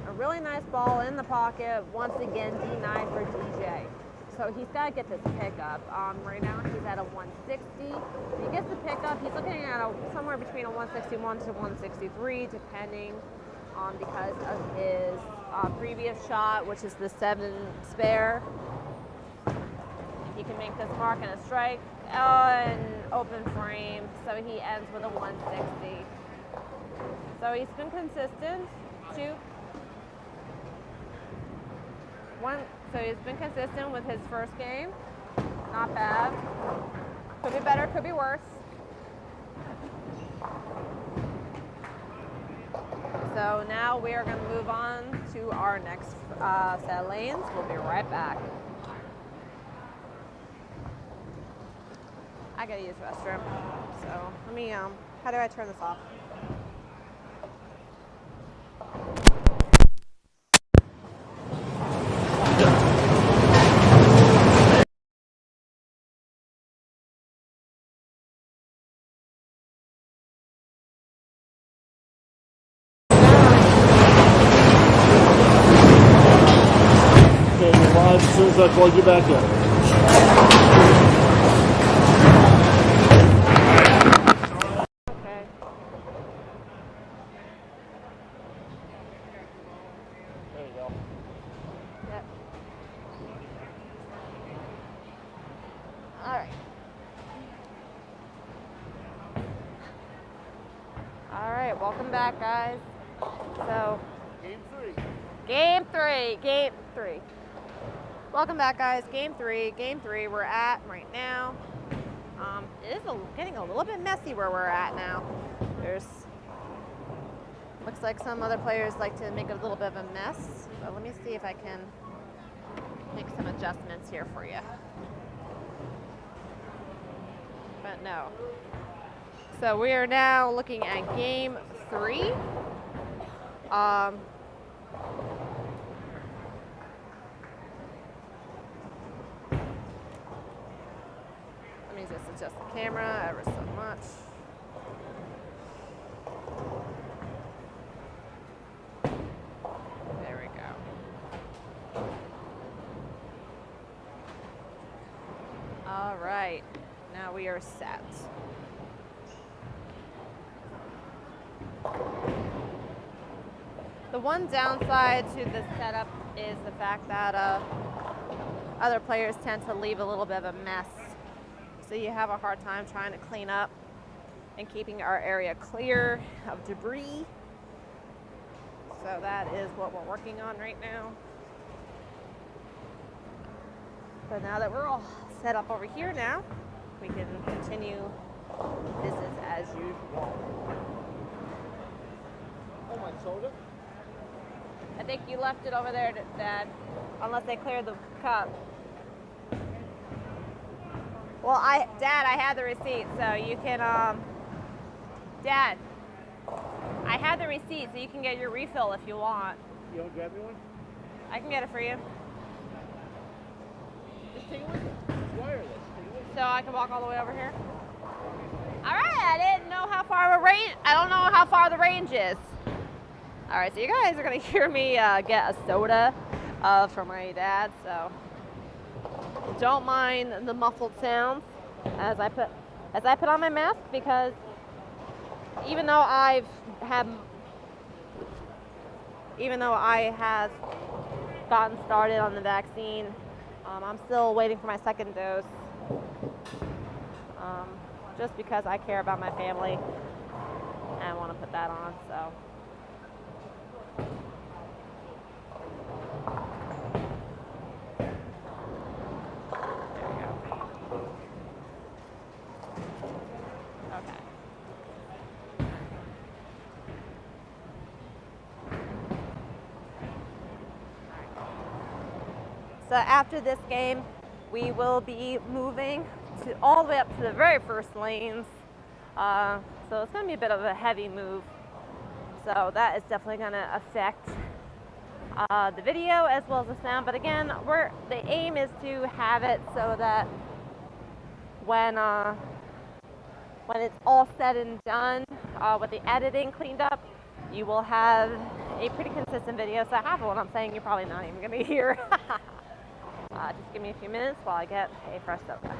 a really nice ball in the pocket. Once again, D9 for DJ. So he's got to get this pickup. Right now he's at a 160. If he gets the pickup, he's looking at somewhere between a 161 to 163, depending on because of his previous shot, which is the 7 spare. He can make this mark and a strike. An open frame, so he ends with a 160. So he's been consistent. So he's been consistent with his first game. Not bad. Could be better, could be worse. So now we are going to move on to our next set of lanes. We'll be right back. I gotta use the restroom. So let me, how do I turn this off? Okay, you're live as soon as I plug you back in. Welcome back, guys. So, Game three. Welcome back, guys. Game three we're at right now. It is getting a little bit messy where we're at now. Looks like some other players like to make a little bit of a mess. But let me see if I can make some adjustments here for you. But no. So we are now looking at game 3. Let me just adjust the camera ever so much. There we go. All right, now we are set. The one downside to this setup is the fact that other players tend to leave a little bit of a mess. So you have a hard time trying to clean up and keeping our area clear of debris. So that is what we're working on right now. But now that we're all set up over here now, we can continue business as usual. Oh, my soda? I think you left it over there, Dad, unless they cleared the cup. Well, Dad, I had the receipt, so you can, Dad, I had the receipt, so you can get your refill if you want. You want to grab me one? I can get it for you. Just take it with you. It's wireless. Take it with you. So I can walk all the way over here? All right, I didn't know how far of a range, I don't know how far the range is. All right, so you guys are gonna hear me get a soda from my dad, so don't mind the muffled sounds as I put on my mask, because even though I have gotten started on the vaccine, I'm still waiting for my second dose, just because I care about my family and I want to put that on. So. So after this game, we will be moving to all the way up to the very first lanes. So it's going to be a bit of a heavy move. So that is definitely going to affect the video as well as the sound. But again, the aim is to have it so that when it's all said and done, with the editing cleaned up, you will have a pretty consistent video. So half of what I'm saying you're probably not even going to hear. Just give me a few minutes while I get a fresh soda.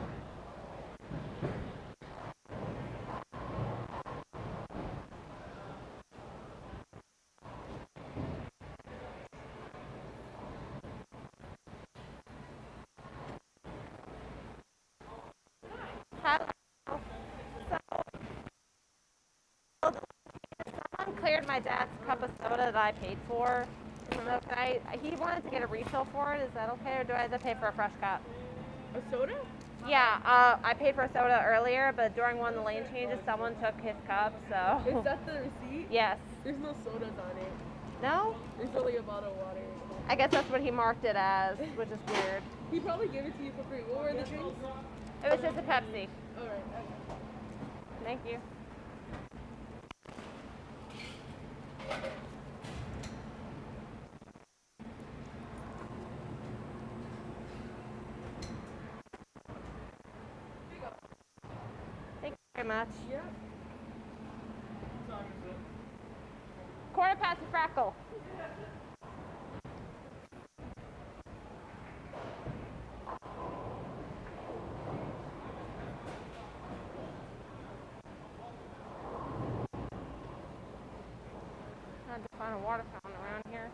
Someone cleared my dad's cup of soda that I paid for. He wanted to get a refill for it. Is that okay, or do I have to pay for a fresh cup? A soda? Yeah, I paid for a soda earlier, but during one of the lane changes, someone took his cup, so... Is that the receipt? Yes. There's no sodas on it. No? There's only a bottle of water. I guess that's what he marked it as, which is weird. He probably gave it to you for free. What were the drinks? It was just a Pepsi. Alright, okay. Thank you. Thank you very much. Yeah. Quarter past a freckle. I had to find a water fountain around here.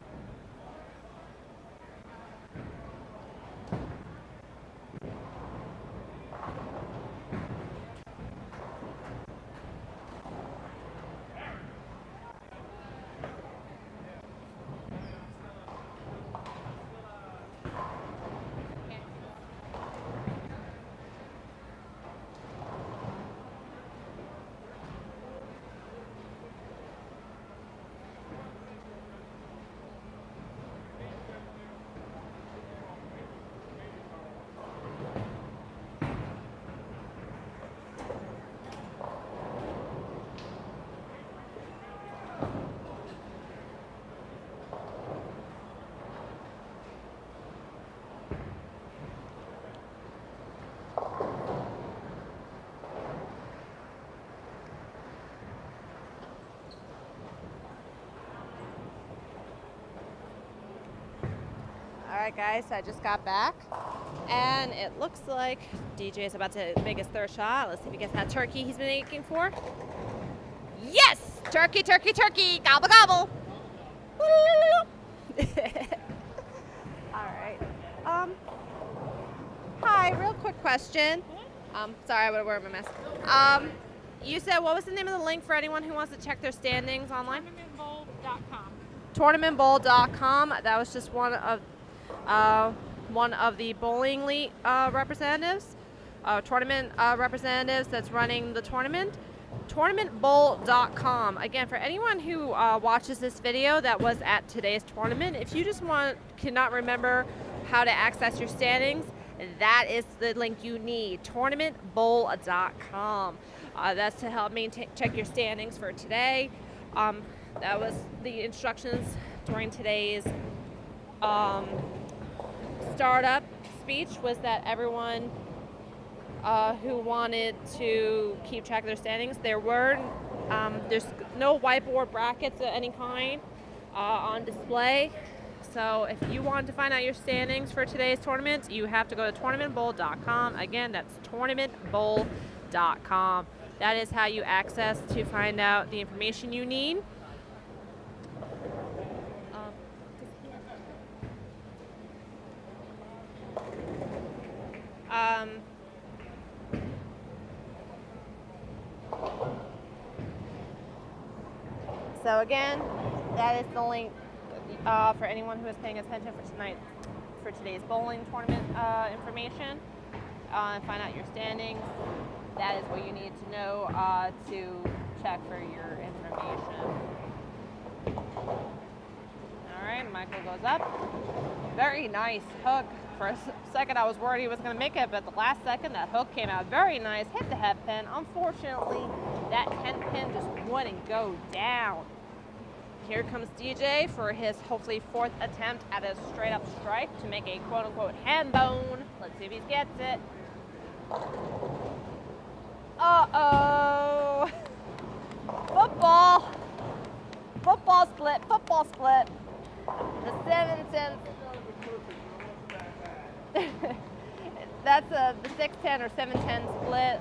Alright guys, I just got back and it looks like DJ is about to make his third shot. Let's see if he gets that turkey he's been aching for. Yes! Turkey, turkey, turkey! Gobble, gobble! Alright. Hi, real quick question. Sorry, I would have worn my mask. You said, what was the name of the link for anyone who wants to check their standings online? TournamentBowl.com. TournamentBowl.com. That was just one of the bowling league representatives, tournament representatives that's running the tournament. TournamentBowl.com. Again, for anyone who watches this video that was at today's tournament, if you just cannot remember how to access your standings, that is the link you need. TournamentBowl.com. That's to help me check your standings for today. That was the instructions during today's startup speech, was that everyone who wanted to keep track of their standings, there's no whiteboard brackets of any kind on display. So if you want to find out your standings for today's tournament, you have to go to tournamentbowl.com. Again, that's tournamentbowl.com. That is how you access to find out the information you need. So again, that is the link for anyone who is paying attention for today's bowling tournament information. Find out your standings. That is what you need to know to check for your information. All right, Michael goes up. Very nice hook For a second, I was worried he was going to make it, but the last second, that hook came out very nice. Hit the head pin. Unfortunately, that 10 pin just wouldn't go down. Here comes DJ for his hopefully 4th attempt at a straight up strike to make a quote unquote hand bone. Let's see if he gets it. Uh-oh. Football. Football split. Football split. The 7-10. That's the 6-10 or 7-10 split.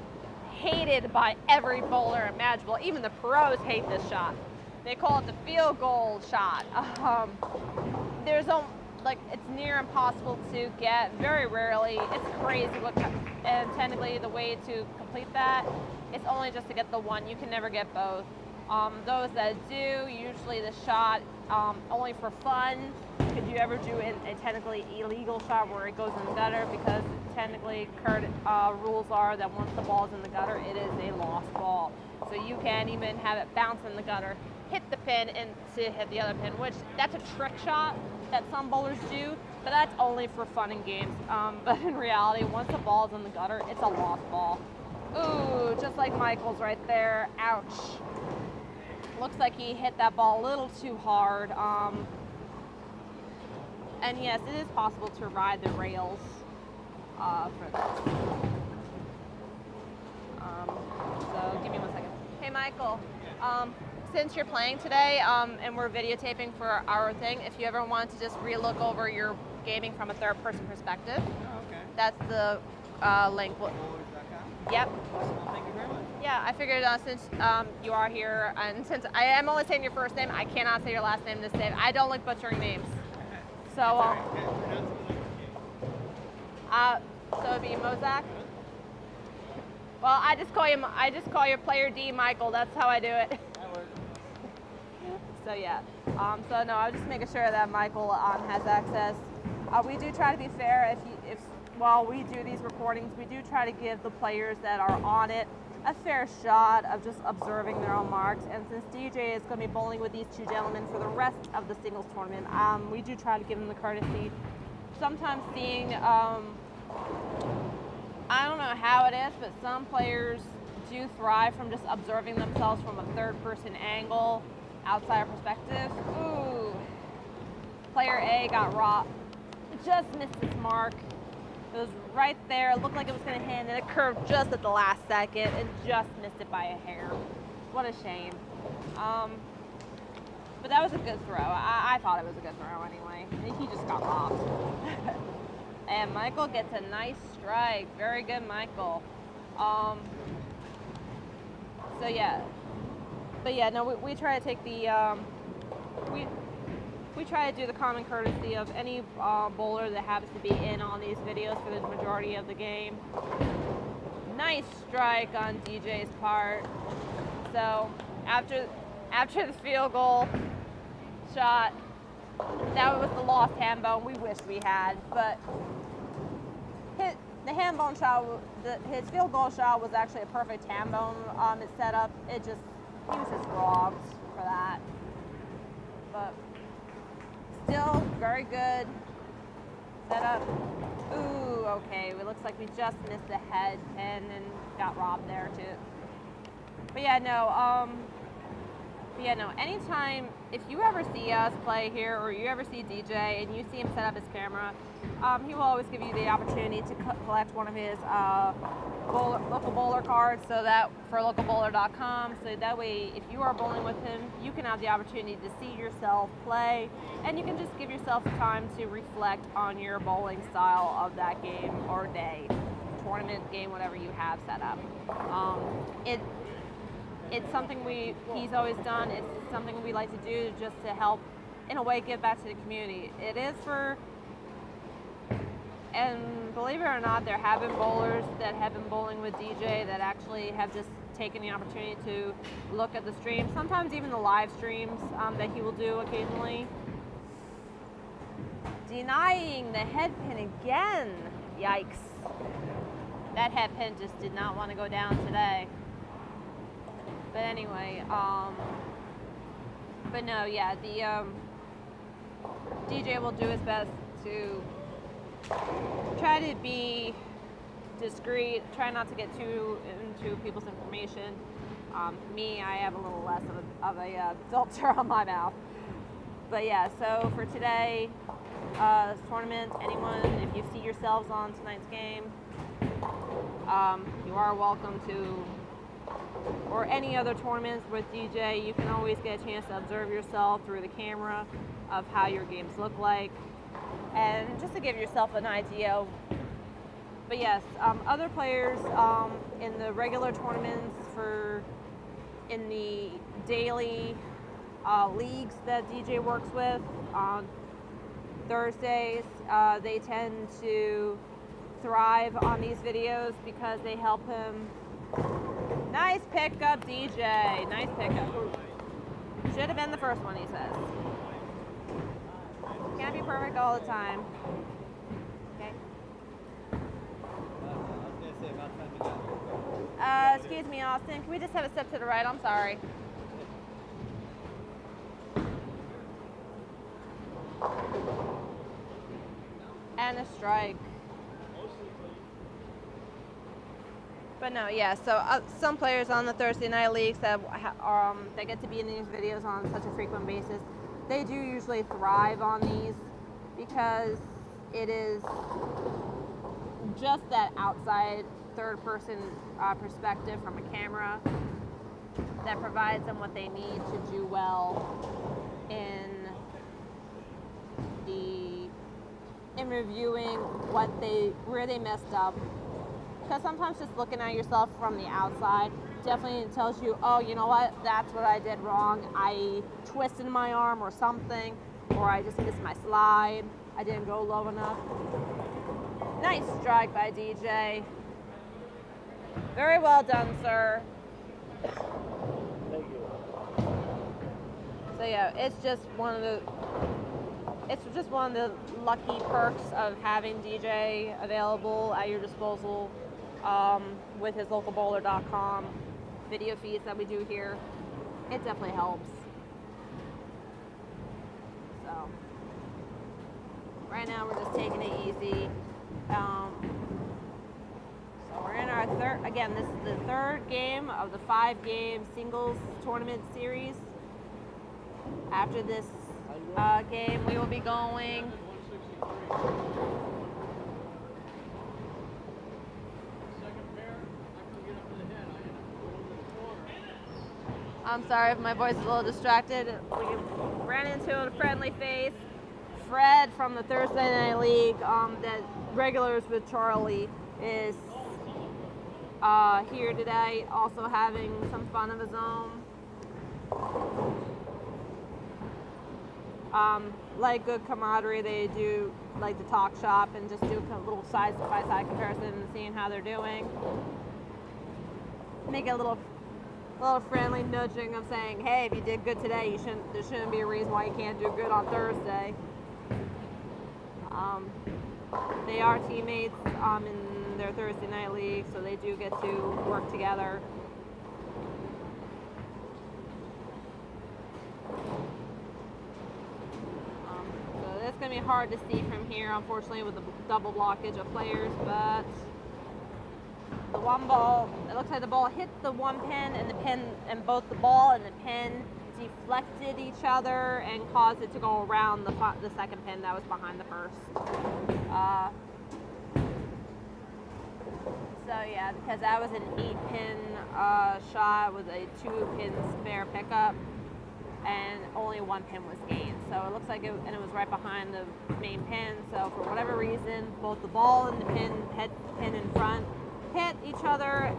Hated by every bowler imaginable. Even the pros hate this shot. They call it the field goal shot. It's near impossible to get. Very rarely. It's crazy and technically the way to complete that, it's only just to get the one. You can never get both. Those that do, usually the shot only for fun. Could you ever do a technically illegal shot where it goes in the gutter? Because technically rules are that once the ball is in the gutter, it is a lost ball. So you can't even have it bounce in the gutter, hit the pin, and to hit the other pin, which that's a trick shot that some bowlers do, but that's only for fun and games. But in reality, once the ball is in the gutter, it's a lost ball. Ooh, just like Michael's right there. Ouch. Looks like he hit that ball a little too hard. And yes, it is possible to ride the rails for this. So give me 1 second. Hey Michael, since you're playing today and we're videotaping for our thing, if you ever want to just re-look over your gaming from a third-person perspective, that's the link. Yep. Thank you very much. Yeah, I figured since you are here, and since I am only saying your first name, I cannot say your last name this day. I don't like butchering names. So, so it'd be Mozak. Well, I just call you Player D, Michael. That's how I do it. So yeah. So no, I was just making sure that Michael has access. We do try to be fair. While we do these recordings, we do try to give the players that are on it a fair shot of just observing their own marks. And since DJ is going to be bowling with these two gentlemen for the rest of the singles tournament, we do try to give them the courtesy. Sometimes seeing, I don't know how it is, but some players do thrive from just observing themselves from a third-person angle, outsider perspective. Ooh, player A got robbed. Just missed its mark. It was right there. It looked like it was going to hit, and it curved just at the last second and just missed it by a hair. What a shame. But that was a good throw. I thought it was a good throw anyway. He just got robbed. And Michael gets a nice strike. Very good, Michael. So yeah. But yeah, no, we try to take the we try to do the common courtesy of any bowler that happens to be in on these videos for the majority of the game. Nice strike on DJ's part. So after the field goal shot, that was the lost hand bone we wish we had. But the hand bone shot, his field goal shot was actually a perfect hand bone. It's set up. He was just robbed for that. But still very good setup. Ooh, okay. It looks like we just missed the head pin and got robbed there too. But yeah, no. Anytime if you ever see us play here, or you ever see DJ and you see him set up his camera, he will always give you the opportunity to collect one of his local bowler cards, so that for localbowler.com, so that way if you are bowling with him, you can have the opportunity to see yourself play, and you can just give yourself time to reflect on your bowling style of that game or day, tournament game, whatever you have set up. It's something he's always done. It's something we like to do just to help, in a way, give back to the community. It is for, and believe it or not, there have been bowlers that have been bowling with DJ that actually have just taken the opportunity to look at the stream, sometimes even the live streams that he will do occasionally. Denying the head pin again. Yikes. That head pin just did not want to go down today. But anyway, but no, yeah, the DJ will do his best to try to be discreet, try not to get too into people's information. Me, I have a little less of a filter on my mouth. But yeah, so for today, this tournament, anyone, if you see yourselves on tonight's game, you are welcome to, or any other tournaments with DJ, you can always get a chance to observe yourself through the camera of how your games look like, and just to give yourself an idea. But yes, other players in the regular tournaments, in the daily leagues that DJ works with on Thursdays, they tend to thrive on these videos because they help him. Nice pickup, DJ. Nice pickup. Should have been the first one, he says. Can't be perfect all the time. Okay. Excuse me, Austin. Can we just have a step to the right? I'm sorry. And a strike. But no, yeah, so some players on the Thursday night leagues that get to be in these videos on such a frequent basis, they do usually thrive on these because it is just that outside third person perspective from a camera that provides them what they need to do well in reviewing where they messed up. Because sometimes just looking at yourself from the outside definitely tells you, oh, you know what, that's what I did wrong. I twisted my arm or something, or I just missed my slide. I didn't go low enough. Nice strike by DJ. Very well done, sir. Thank you. So yeah, it's just one of the lucky perks of having DJ available at your disposal with his localbowler.com video feeds that we do here. It definitely helps. So right now we're just taking it easy. So we're in our again, this is the third game of the 5-game singles tournament series. After this game, we will be going I'm sorry if my voice is a little distracted. We ran into a friendly face. Fred from the Thursday Night League that regulars with Charlie is here today, also having some fun of his own. Like good camaraderie, they do like to talk shop and just do a little side-by-side comparison and seeing how they're doing. Make a little friendly nudging of saying, hey, if you did good today, there shouldn't be a reason why you can't do good on Thursday. They are teammates in their Thursday night league, so they do get to work together. So it's going to be hard to see from here, unfortunately, with the double blockage of players, but the one ball, it looks like the ball hit the one pin, and both the ball and the pin deflected each other and caused it to go around the second pin that was behind the first. So yeah, because that was an 8-pin shot with a 2-pin spare pickup, and only 1 pin was gained. So it looks like it was right behind the main pin. So for whatever reason, both the ball and the head pin in front hit each other,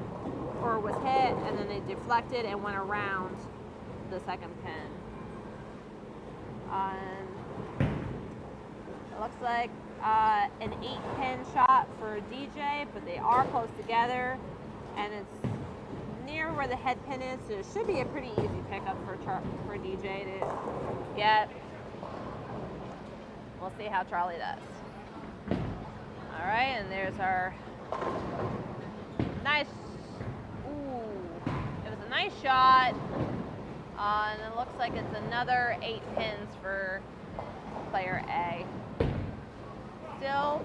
or was hit, and then they deflected and went around the second pin. It looks like an 8-pin shot for DJ, but they are close together, and it's near where the head pin is, so it should be a pretty easy pickup for DJ to get. We'll see how Charlie does. All right, and there's our nice, it was a nice shot, and it looks like it's another 8 pins for player A. still.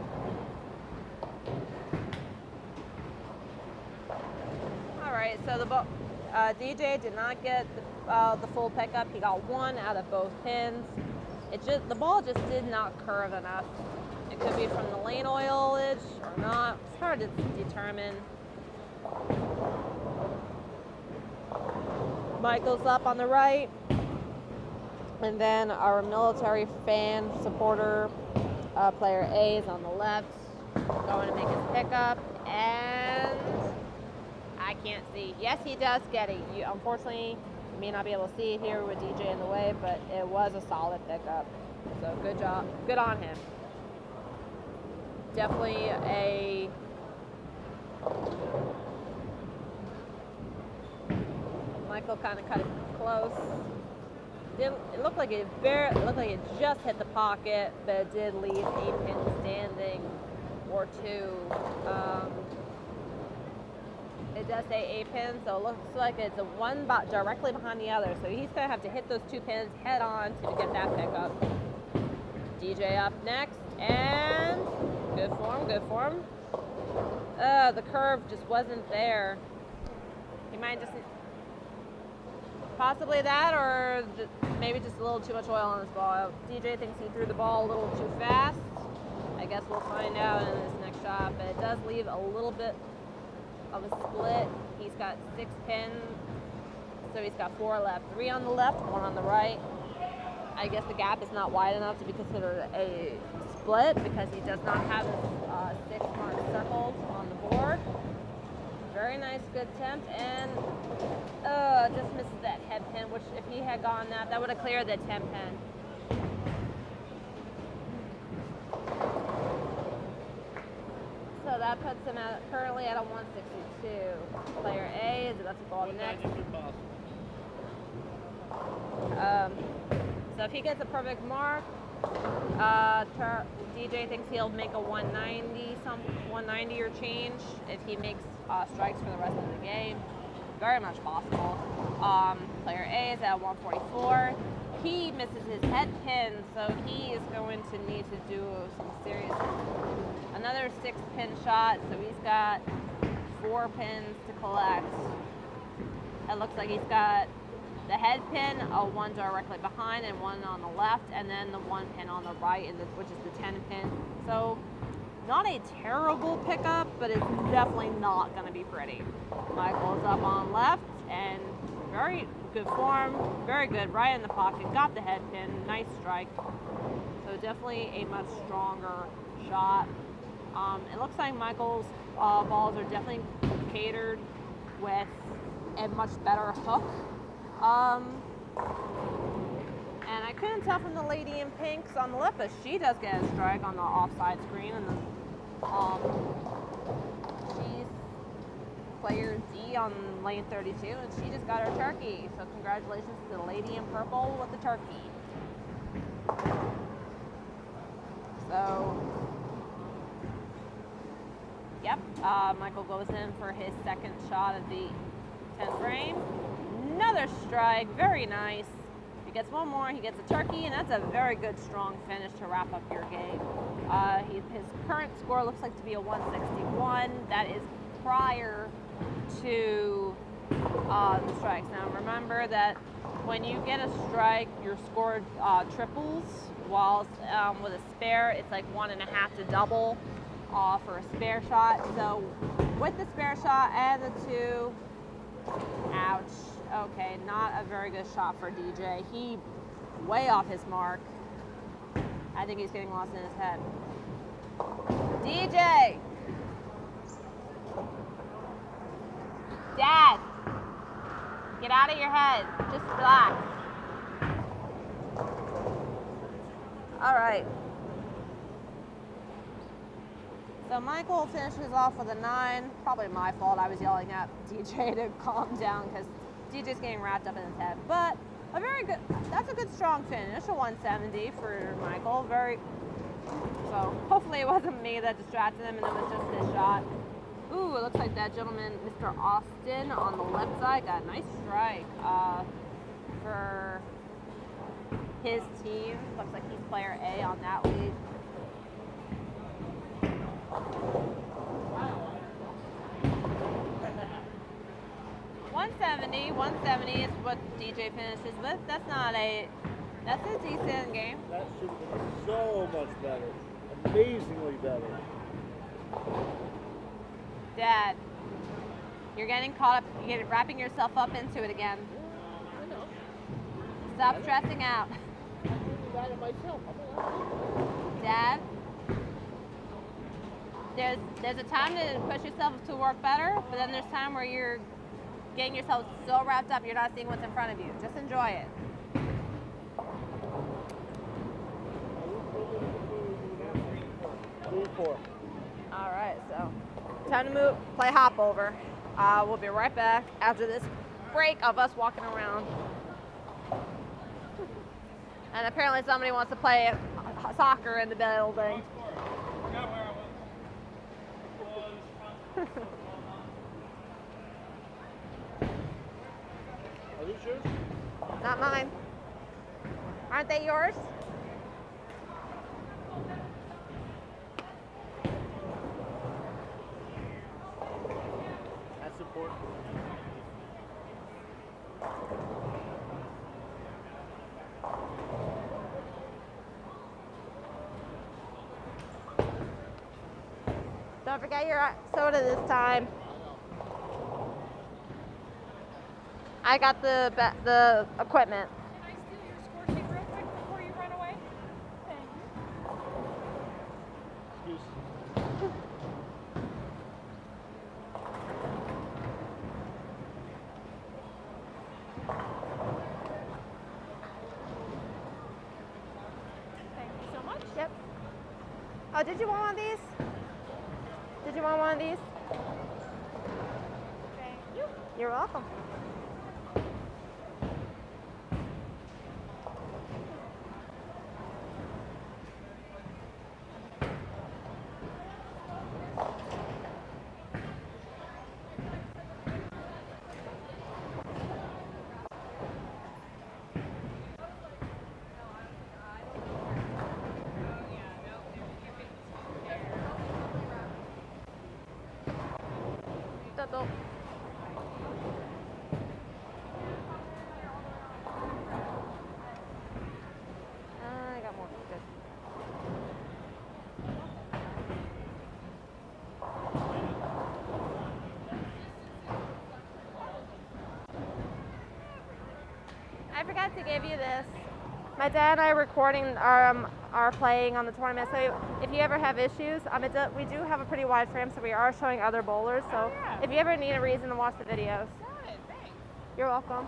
All right, so DJ did not get the full pickup. He got one out of both pins. The ball just did not curve enough. It could be from the lane oilage or not. It's hard to determine. Michael's up on the right. And then our military fan supporter, player A, is on the left, going to make his pickup. And I can't see. Yes, he does get it. Unfortunately, you may not be able to see it here with DJ in the way, but it was a solid pickup. So good job. Good on him. Definitely a Michael kind of cut it close. It looked like it just hit the pocket, but it did leave a pin standing or two. It does say 8 pins, so it looks like it's one directly behind the other. So he's going to have to hit those 2 pins head on to get that pickup. DJ up next, and good form, good form. The curve just wasn't there. He might just, possibly that, or maybe just a little too much oil on his ball. DJ thinks he threw the ball a little too fast. I guess we'll find out in this next shot, but it does leave a little bit of a split. He's got 6 pins, so he's got 4 left. 3 on the left, 1 on the right. I guess the gap is not wide enough to be considered a split because he does not have his 6 marked circles on the board. Very nice, good attempt, and just misses that head pin, which if he had gotten that would have cleared the 10 pin. So that puts him currently at a 162. Player A is about to go next. So if he gets a perfect mark, DJ thinks he'll make a 190 or change if he makes strikes for the rest of the game. Very much possible. Player A is at 144. He misses his head pin, so he is going to need to do some serious. Another 6 pin shot, so he's got 4 pins to collect. It looks like he's got the head pin, 1 directly behind and 1 on the left, and then the 1 pin on the right, which is the 10 pin. So not a terrible pickup, but it's definitely not going to be pretty. Michael's up on left, and very good form, very good, right in the pocket, got the head pin, nice strike. So definitely a much stronger shot. It looks like Michael's balls are definitely catered with a much better hook. And I couldn't tell from the lady in pinks on the left, but she does get a strike on the offside screen, and she's player D on lane 32, and she just got her turkey. So congratulations to the lady in purple with the turkey. So, yep, Michael goes in for his 2nd shot of the 10th frame. Another strike, very nice. He gets 1 more, he gets a turkey, and that's a very good, strong finish to wrap up your game. His current score looks like to be a 161. That is prior to the strikes. Now remember that when you get a strike, your score triples, whilst with a spare, it's like 1.5 to double for a spare shot. So with the spare shot and the 2, ouch. Okay, not a very good shot for DJ. He way off his mark. I think he's getting lost in his head. DJ! Dad! Get out of your head. Just relax. All right. So Michael finishes off with a 9. Probably my fault. I was yelling at DJ to calm down because DJ's getting wrapped up in his head. But a very good, that's a good strong finish, a 170 for Michael. So hopefully it wasn't me that distracted him and it was just his shot. Ooh, it looks like that gentleman, Mr. Austin, on the left side got a nice strike for his team. Looks like he's player A on that lead. $170 is what DJ finishes with. That's a decent game. That should have been so much better. Amazingly better. Dad, you're getting caught up, you're wrapping yourself up into it again. I know. Stop stressing out. I'm doing that in myself. I'm allowed. Dad, there's a time to push yourself to work better, but then there's time where you're getting yourself so wrapped up you're not seeing what's in front of you. Just enjoy it. All right, so time to play hop over. We'll be right back after this break of us walking around. And apparently somebody wants to play soccer in the building. Are these yours? Not mine. Aren't they yours? That's important. Don't forget your soda this time. I got the equipment. Can I steal your score sheet real quick before you run away? Thank you. Excuse. Thank you so much. Yep. Oh, did you want one of these? Did you want one of these? Thank you. You're welcome. Todo. I got more. Good. I forgot to give you this. My dad and I are playing on the tournament, so if you ever have issues, we do have a pretty wide frame, so we are showing other bowlers. So yeah. if you ever need a reason to watch the videos, Got it. Thanks. you're welcome.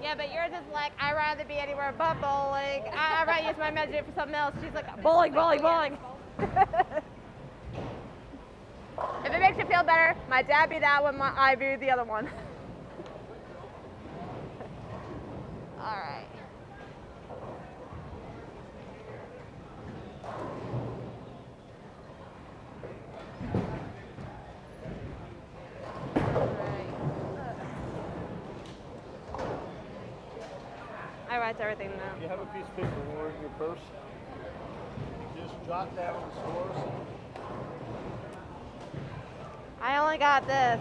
Yeah, but yours is like, I'd rather be anywhere but bowling. I'd rather use my imagination for something else. She's like, bowling, bowling, bowling. If it makes you feel better, my dad be that one, I be the other one. All right. I write everything down. You have a piece of paper more in your purse. Just jot down the scores. I only got this.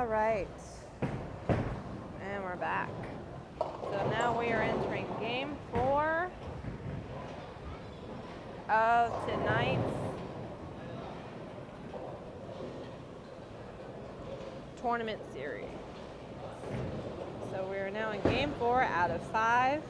All right. And we're back. So now we are entering game 4 of tonight's tournament series. So we are now in game 4 out of 5.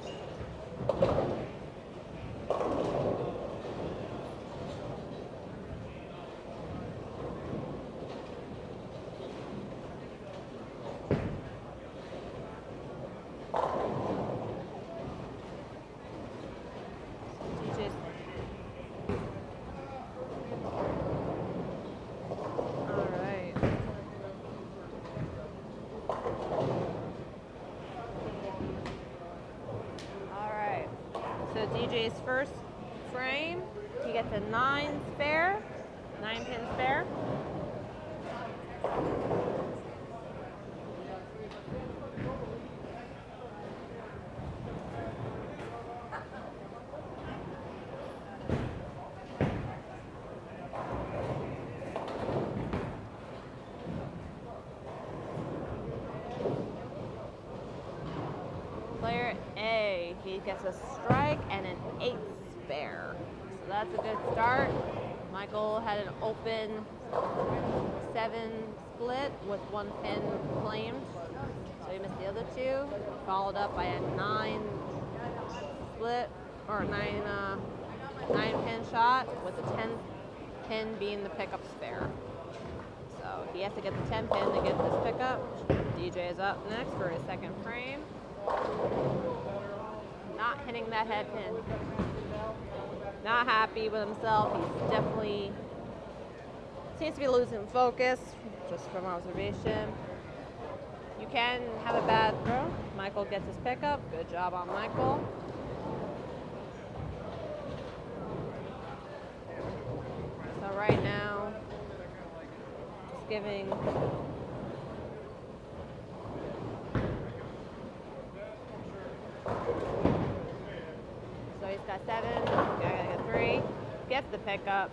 DJ's first frame, he gets a 9 pin spare. Player A, he gets a strike and an 8 spare. So that's a good start. Michael had an open 7 split with 1 pin claimed. So he missed the other 2. Followed up by a 9 split, or 9 pin shot with the 10th pin being the pickup spare. So he has to get the 10 pin to get this pickup. DJ is up next for his second frame. Not hitting that head pin. Not happy with himself. He's definitely seems to be losing focus, just from observation. You can have a bad throw. Michael gets his pickup. Good job on Michael. So right now, just giving he's got 7, I gotta get 3, gets the pickup.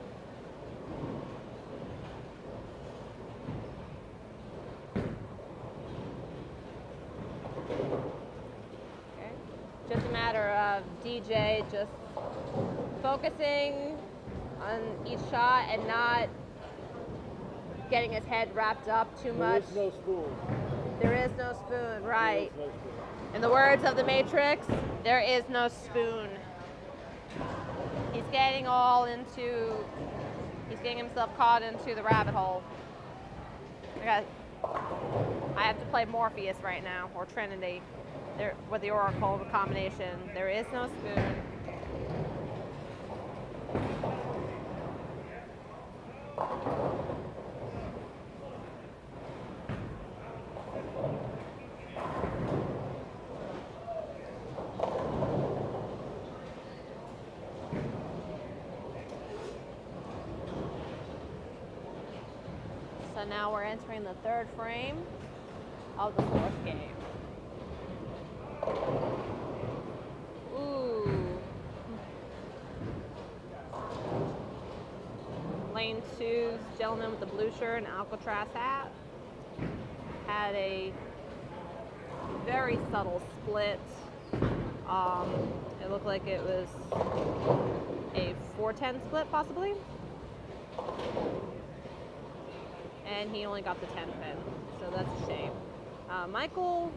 Okay. Just a matter of DJ just focusing on each shot and not getting his head wrapped up too much. There is no spoon. There is no spoon, right. There is no spoon. In the words of the Matrix, there is no spoon. He's getting himself caught into the rabbit hole. I have to play Morpheus right now, or Trinity, with the Oracle combination. There is no spoon. So now we're entering the 3rd frame of the 4th game. Ooh. Lane 2's gentleman with the blue shirt and Alcatraz hat had a very subtle split. It looked like it was a 4-10 split, possibly. And he only got the 10 pin, so that's a shame. Michael,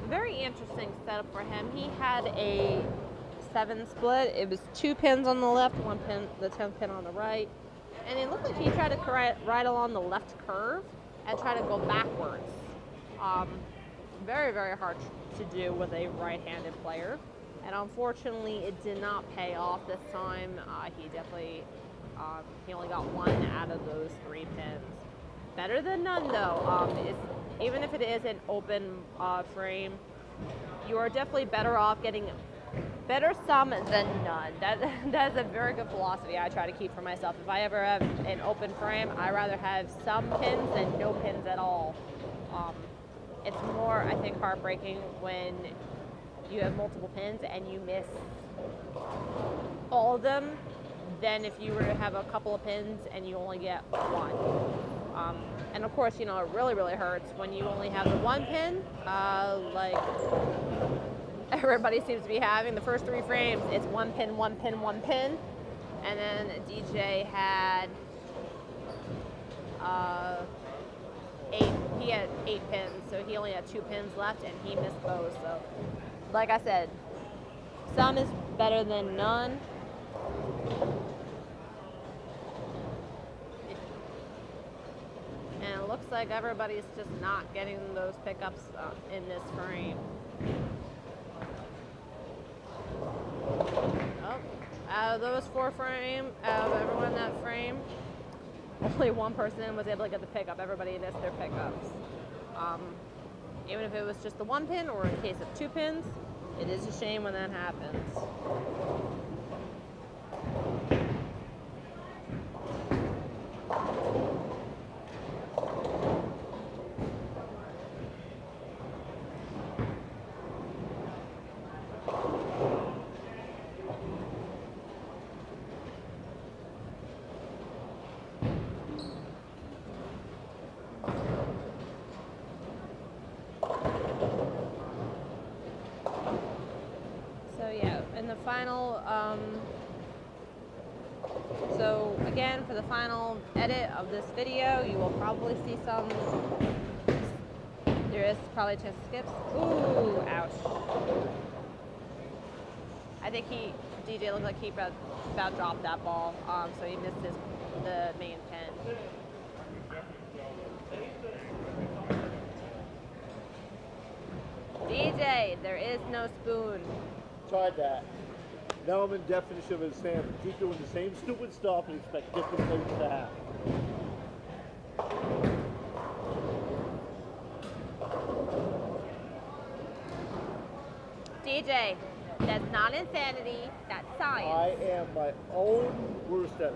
very interesting setup for him. He had a 7 split. It was 2 pins on the left, 1 pin, the 10th pin on the right. And it looked like he tried to ride along the left curve and try to go backwards. Very, very hard to do with a right-handed player. And unfortunately, it did not pay off this time. He definitely he only got 1 out of those 3 pins. Better than none, though. Even if it is an open frame, you are definitely better off getting better some than none. That is a very good philosophy I try to keep for myself. If I ever have an open frame, I'd rather have some pins than no pins at all. It's more, I think, heartbreaking when you have multiple pins and you miss all of them than if you were to have a couple of pins and you only get 1. And of course, you know, it really, really hurts when you only have the one pin, like everybody seems to be having. The first 3 frames, it's one pin, one pin, one pin. And then DJ had 8, he had 8 pins, so he only had 2 pins left, and he missed both. So, like I said, some is better than none. And it looks like everybody's just not getting those pickups in this frame. Oh, out of those 4 frames, out of everyone in that frame, only one person was able to get the pickup. Everybody missed their pickups. Even if it was just the 1 pin or in case of 2 pins, it is a shame when that happens. In the final, so again, for the final edit of this video, you will probably see some, there is probably a chance of skips. Ooh, ouch. I think DJ looked like he about dropped that ball, so he missed the main pin. DJ, there is no spoon. Tried that. Now I'm in definition of insanity. Keep doing the same stupid stuff and expect different things to happen. DJ, that's not insanity, that's science. I am my own worst enemy.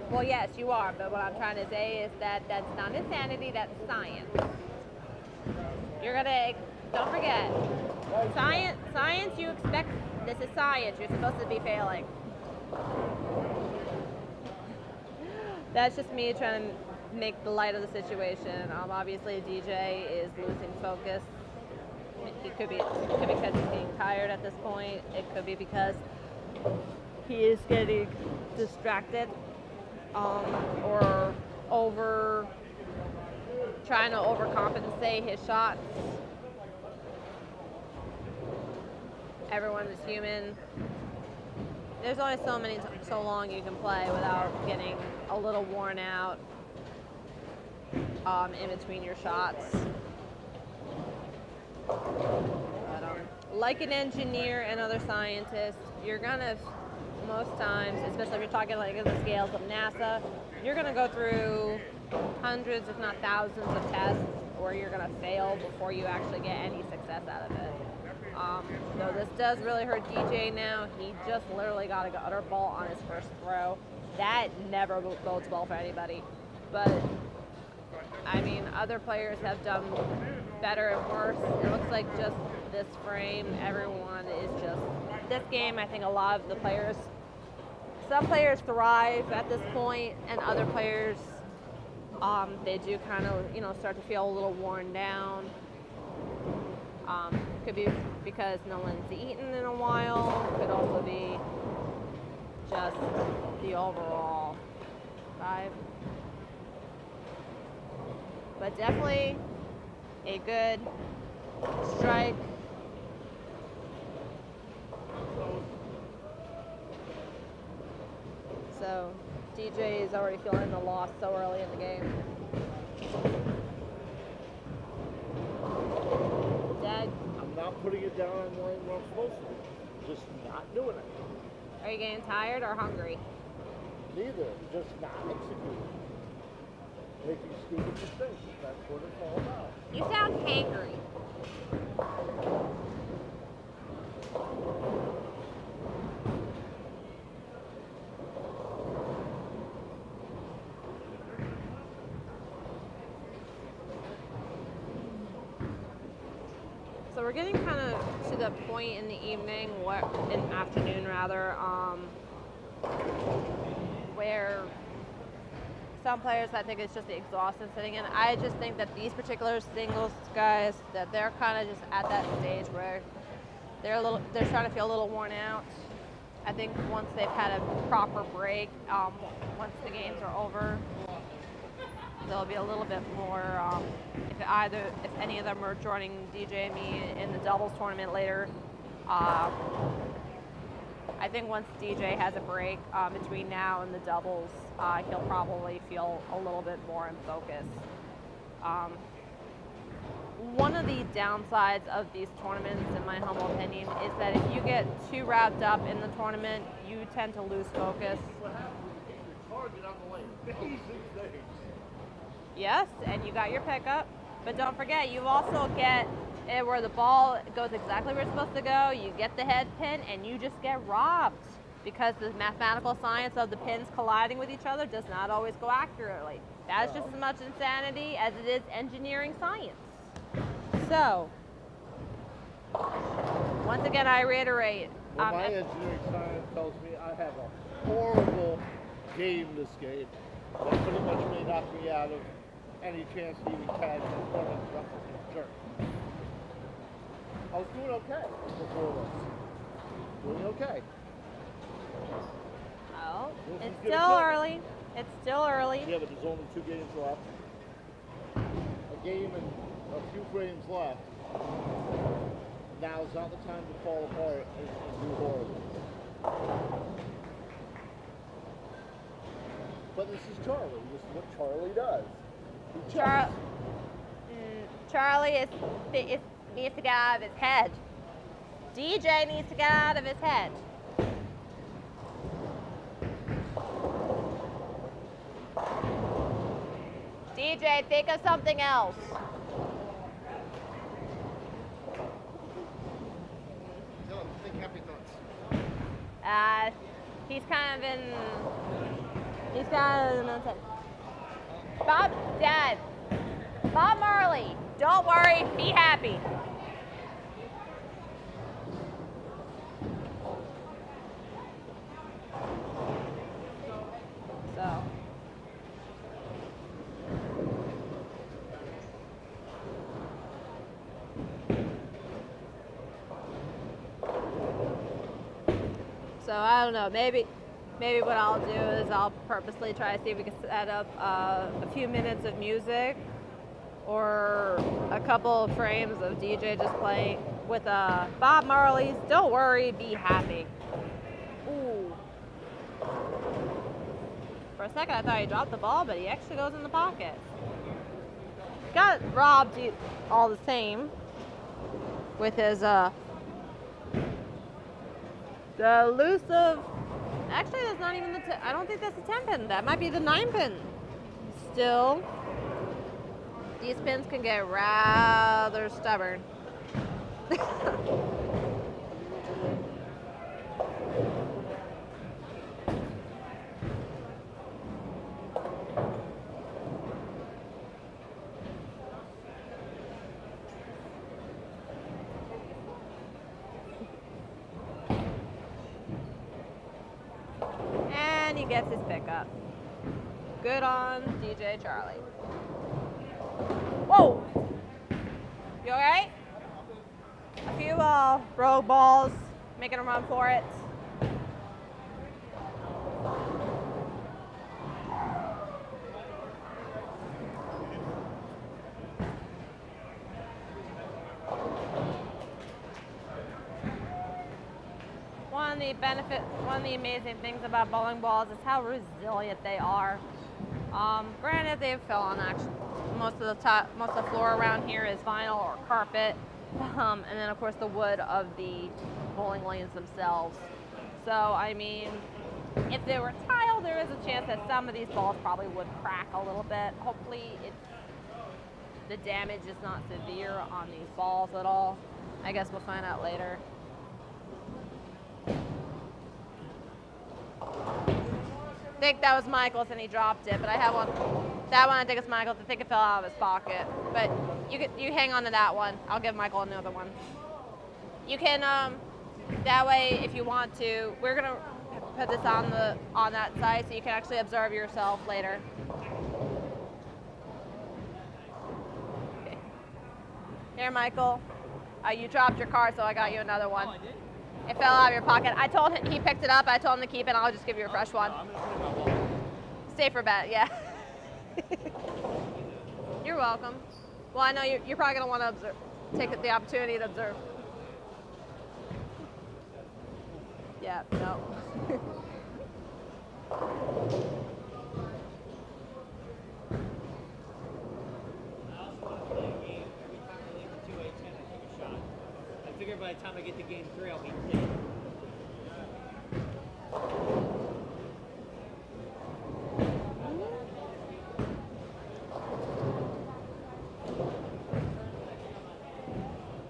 Well, yes, you are, but what I'm trying to say is that that's not insanity, that's science. You're gonna, don't forget, science, you expect, this is science, you're supposed to be failing. That's just me trying to make the light of the situation. Obviously, DJ is losing focus. It could be because he's getting tired at this point. It could be because he is getting distracted, or trying to overcompensate his shots. Everyone is human. There's only so long you can play without getting a little worn out in between your shots. But, like an engineer and other scientists, you're gonna, most times, especially if you're talking like in the scales of NASA, you're gonna go through hundreds, if not thousands of tests where you're gonna fail before you actually get any success out of it. Though this does really hurt DJ now. He just literally got a gutter ball on his first throw. That never bodes well for anybody. But, I mean, other players have done better and worse. It looks like just this frame, everyone is just, this game, I think a lot of the players, some players thrive at this point, and other players, they do kind of, you know, start to feel a little worn down. Could be because no one's eaten in a while. Could also be just the overall vibe. But definitely a good strike. So DJ is already feeling the loss so early in the game. Dead. I'm not putting it down on where I'm supposed to. Just not doing it. Are you getting tired or hungry? Neither. Just not executing. Making stupid mistakes. That's what it's all about. You sound hangry. So we're getting kind of to the point in the evening, in the afternoon rather, where some players, I think it's just the exhaustion sitting in. I just think that these particular singles guys, that they're kind of just at that stage where they're starting to feel a little worn out. I think once they've had a proper break, once the games are over, there'll be a little bit more. If any of them are joining DJ and me in the doubles tournament later, I think once DJ has a break between now and the doubles, he'll probably feel a little bit more in focus. One of the downsides of these tournaments, in my humble opinion, is that if you get too wrapped up in the tournament, you tend to lose focus. What happens when you get your target on the lane? Basic things. Yes, and you got your pickup, but don't forget, you also get where the ball goes exactly where it's supposed to go. You get the head pin, and you just get robbed because the mathematical science of the pins colliding with each other does not always go accurately. That's just as much insanity as it is engineering science. So, once again, I reiterate. Well, my engineering science tells me I have a horrible game this game that pretty much may knock me out of any chance to even catch a tournament jerk. I was doing okay before this. Doing okay. Oh, This is it's gonna still kill me. early. It's still early. Yeah, but there's only 2 games left. A game and a few frames left. Now is not the time to fall apart and do horrible. But this is Charlie. This is what Charlie does. He checks. Charlie needs to get out of his head. DJ needs to get out of his head. DJ, think of something else. Think happy thoughts. He's kind of Bob Marley, don't worry, be happy. So. So I don't know, maybe what I'll do is I'll purposely try to see if we can set up a few minutes of music or a couple of frames of DJ just playing with Bob Marley's Don't Worry, Be Happy. Ooh. For a second I thought he dropped the ball, but he actually goes in the pocket. Got robbed all the same with his the elusive. Actually, that's not even I don't think that's the 10 pin. That might be the 9 pin. Still, these pins can get rather stubborn. And he gets his pickup. Good on DJ Charlie. Whoa! You alright? A few rogue balls, making a run for it. One of the amazing things about bowling balls is how resilient they are. Granted, they've fell on most of the floor around here is vinyl or carpet, and then of course the wood of the bowling lanes themselves. So I mean, if they were tile, there is a chance that some of these balls probably would crack a little bit. Hopefully, the damage is not severe on these balls at all. I guess we'll find out later. I think that was Michael's and he dropped it, but I have one. That one I think it's Michael's. I think it fell out of his pocket. But you hang on to that one. I'll give Michael another one. You can that way if you want to. We're gonna put this on that side so you can actually observe yourself later. Here, Michael. You dropped your card, so I got you another one. Oh, I did? It fell out of your pocket. I told him, he picked it up. I told him to keep it. I'll just give you a fresh one. No, I'm gonna put it in my wallet. Safer bet, yeah. You're welcome. Well, I know you're probably going to want to observe, take the opportunity to observe. Yeah, no. I figure by the time I get to game 3, I'll be dead.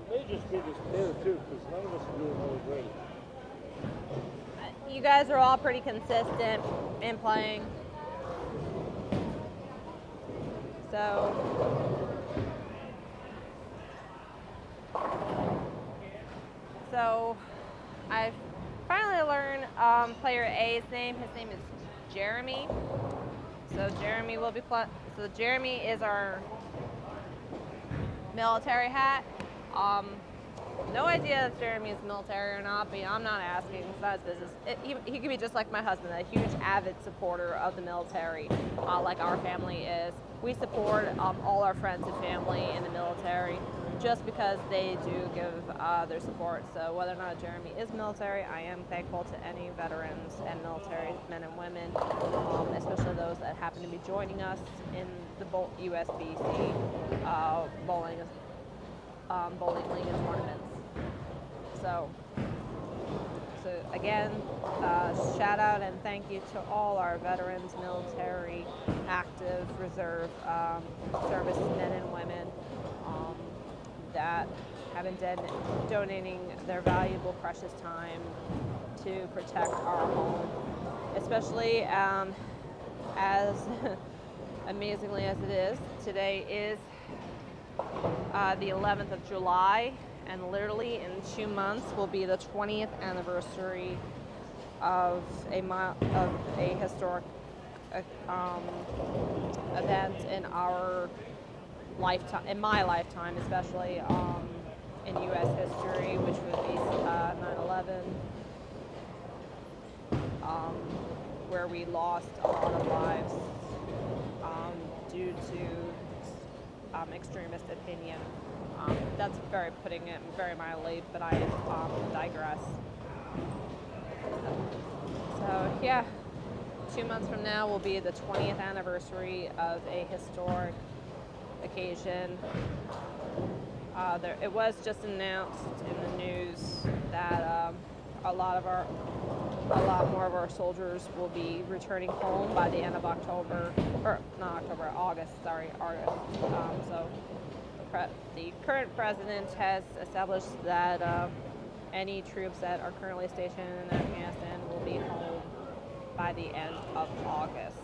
May just be this pair too, because none of us are doing really great. You guys are all pretty consistent in playing. So I finally learned player A's name. His name is Jeremy. So Jeremy will be so Jeremy is our military hat. No idea if Jeremy is military or not, but I'm not asking. It's not his business. He could be just like my husband, a huge avid supporter of the military, like our family is. We support all our friends and family in the military just because they do give their support. So whether or not Jeremy is military, I am thankful to any veterans and military men and women, especially those that happen to be joining us in the USBC bowling league and tournaments. So again, shout out and thank you to all our veterans, military, active, reserve, servicemen and women that have been donating their valuable, precious time to protect our home, especially as amazingly as it is. Today is the 11th of July, and literally in 2 months will be the 20th anniversary of a historic event in our lifetime, in my lifetime, especially in U.S. history, which would be 9/11, where we lost a lot of lives due to extremist opinion. That's putting it very mildly, but I digress. So yeah, 2 months from now will be the 20th anniversary of a historic occasion. It was just announced in the news that a lot more of our soldiers will be returning home by the end of October, or not October, August. Sorry, August. So the current president has established that any troops that are currently stationed in Afghanistan will be home by the end of August.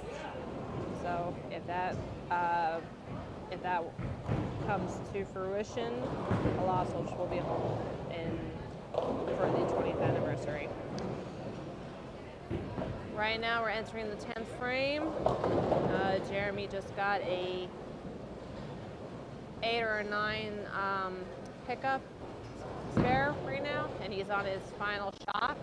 So if that comes to fruition, a lot of soldiers will be home for the 20th anniversary. Right now we're entering the 10th frame. Jeremy just got a 8 or a 9 pickup spare right now, and he's on his final shot.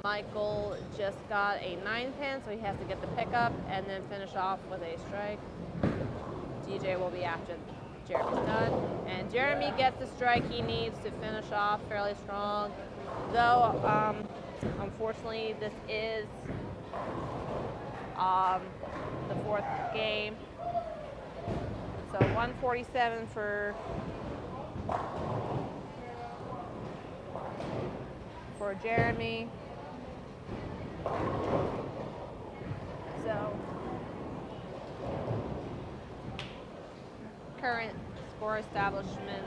Michael just got a 9-pin, so he has to get the pickup and then finish off with a strike. DJ will be after Jeremy's done, and Jeremy gets the strike he needs to finish off fairly strong, though unfortunately this is the 4th game. So 147 for Jeremy. So current score establishment,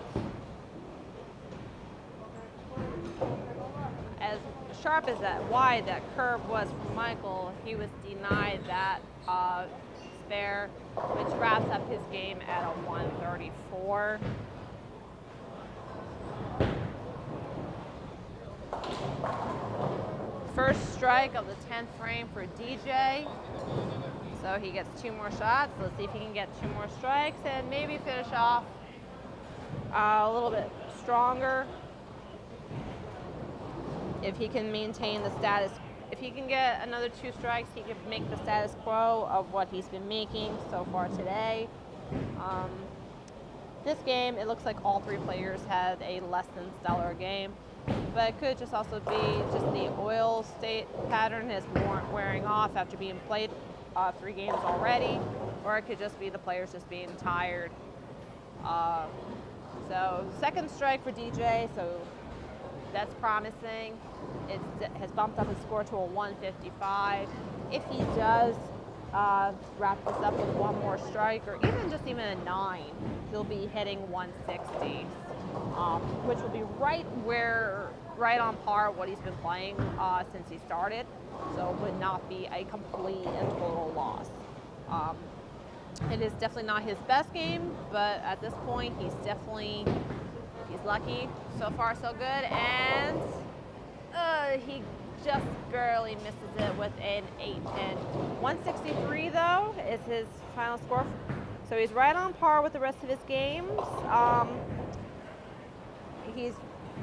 as sharp as that wide that curve was for Michael, he was denied that spare, which wraps up his game at a 134. First strike of the 10th frame for DJ. So he gets 2 more shots. Let's see if he can get 2 more strikes and maybe finish off a little bit stronger. If he can maintain the status, if he can get another 2 strikes, he can make the status quo of what he's been making so far today. This game, it looks like all 3 players had a less than stellar game, but it could just also be just the oil state pattern is wearing off after being played 3 games already, or it could just be the players just being tired. So 2nd strike for DJ, so that's promising. It has bumped up his score to a 155. If he does wrap this up with 1 more strike, or even a 9, he'll be hitting 160, which will be right on par with what he's been playing since he started. So it would not be a complete and total loss. It is definitely not his best game, but at this point, he's lucky. So far, so good, and he just barely misses it with an 8-pin. 163 though is his final score, so he's right on par with the rest of his games. He's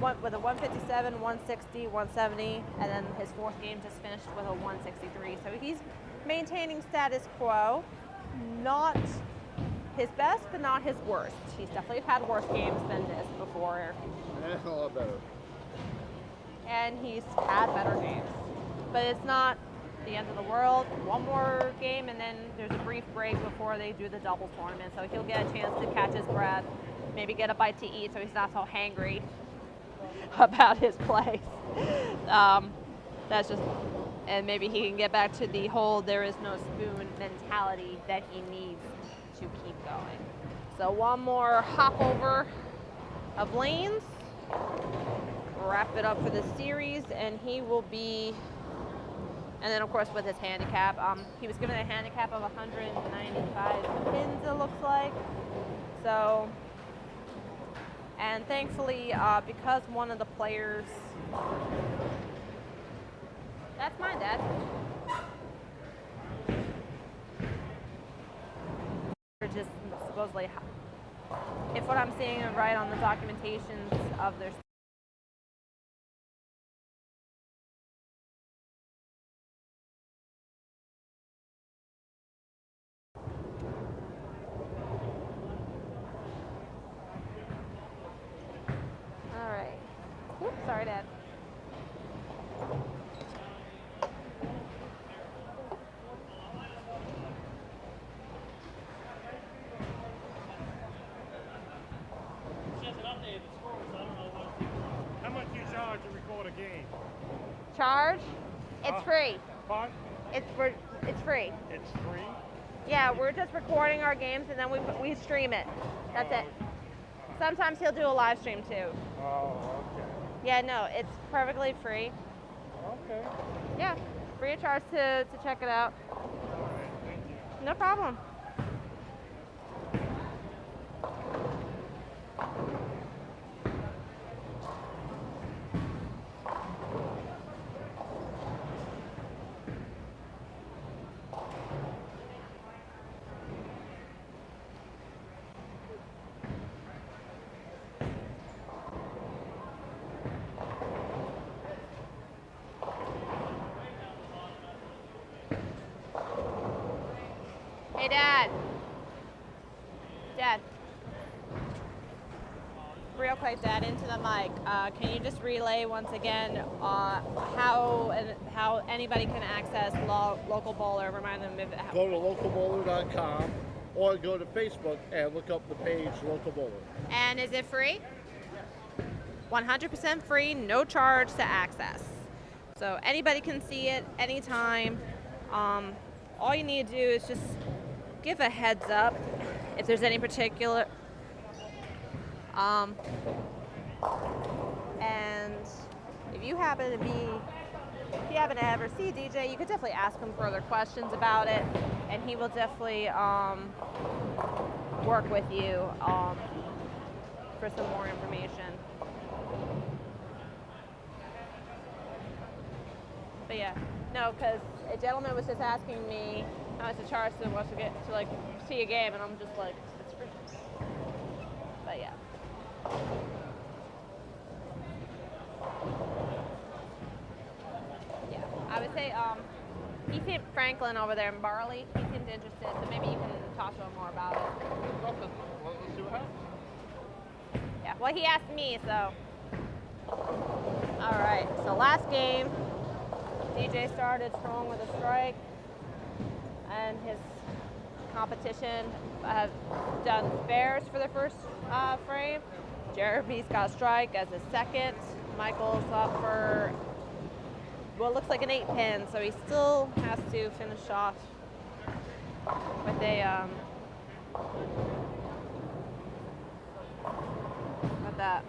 with a 157, 160, 170, and then his 4th game just finished with a 163. So he's maintaining status quo. Not his best, but not his worst. He's definitely had worse games than this before. And a lot better. And he's had better games. But it's not the end of the world. 1 more game, and then there's a brief break before they do the doubles tournament. So he'll get a chance to catch his breath, maybe get a bite to eat so he's not so hangry about his play. That's just, and maybe he can get back to the whole there is no spoon mentality that he needs to keep going. So 1 more hop over of lanes, wrap it up for the series, and he will be, and then of course with his handicap, he was given a handicap of 195 pins, it looks like. So, and thankfully, because one of the players, that's mine, Dad. They're just supposedly, if what I'm seeing is right on the documentations of their all right. Oops, sorry, Dad. How much do you charge to record a game? Charge? It's free. Pardon? It's free. It's free? Yeah, we're just recording our games and then we stream it. That's it. Sometimes he'll do a live stream too. Oh, okay. Yeah, no, it's perfectly free. Okay. Yeah, free of charge to check it out. All right, thank you. No problem. Hey, Dad. Dad. Real quick, Dad, into the mic. Can you just relay once again how anybody can access Local Bowler? Remind them of how. Go to localbowler.com or go to Facebook and look up the page Local Bowler. And is it free? 100% free, no charge to access. So anybody can see it anytime. All you need to do is just give a heads up if there's any particular and if you happen to ever see DJ, you could definitely ask him further questions about it, and he will definitely work with you for some more information. But yeah, no, because a gentleman was just asking me how much to charge to watch to get to like see a game, and I'm just like, it's free. But yeah. Yeah, I would say he seemed Franklin over there in Barley. He seemed interested, so maybe you can talk to him more about it. Nothing. Well, let's see what happens. Yeah, well, he asked me, so. All right, so last game, DJ started strong with a strike, and his competition have done spares for the first frame. Jeremy's got a strike as a second. Michael's up for what looks like an 8-pin, so he still has to finish off with a with that.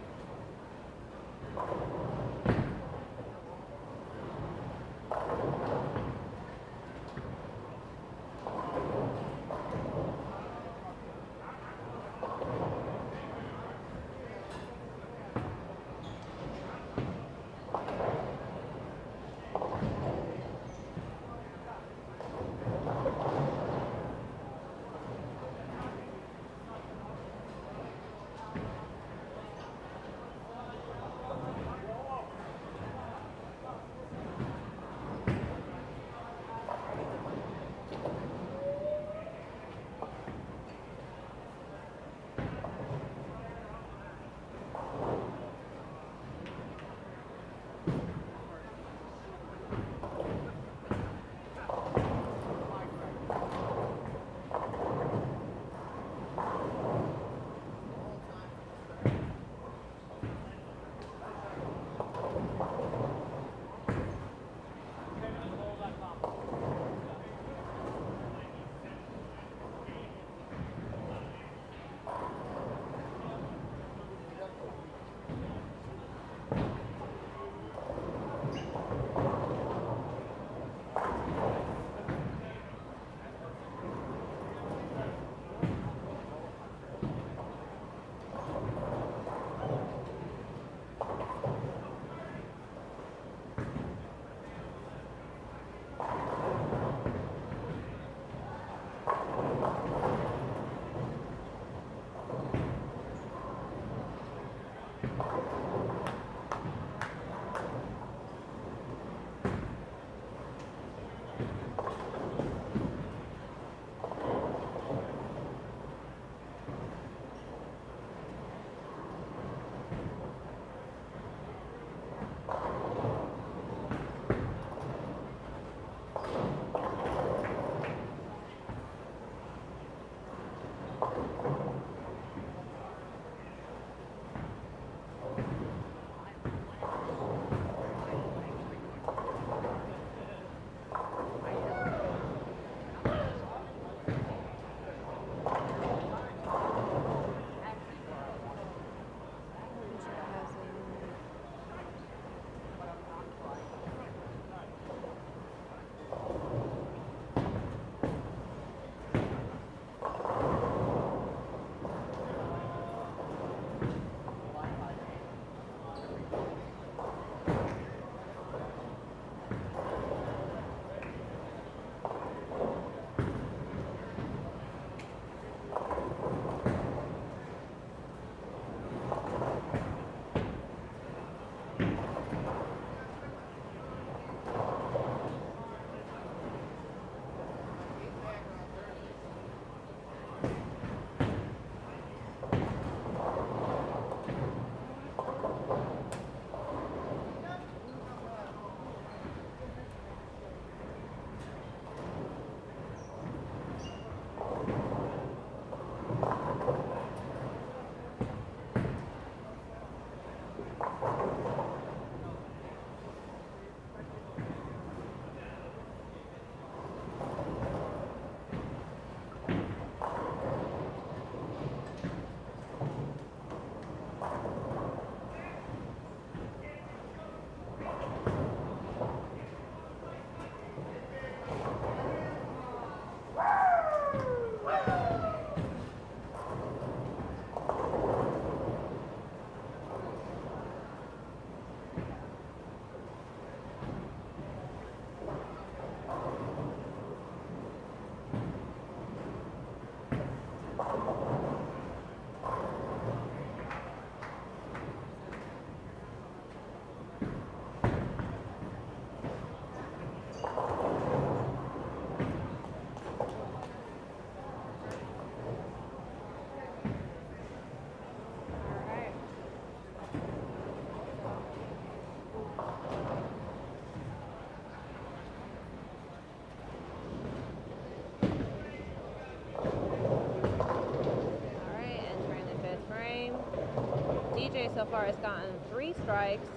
DJ so far has gotten 3 strikes,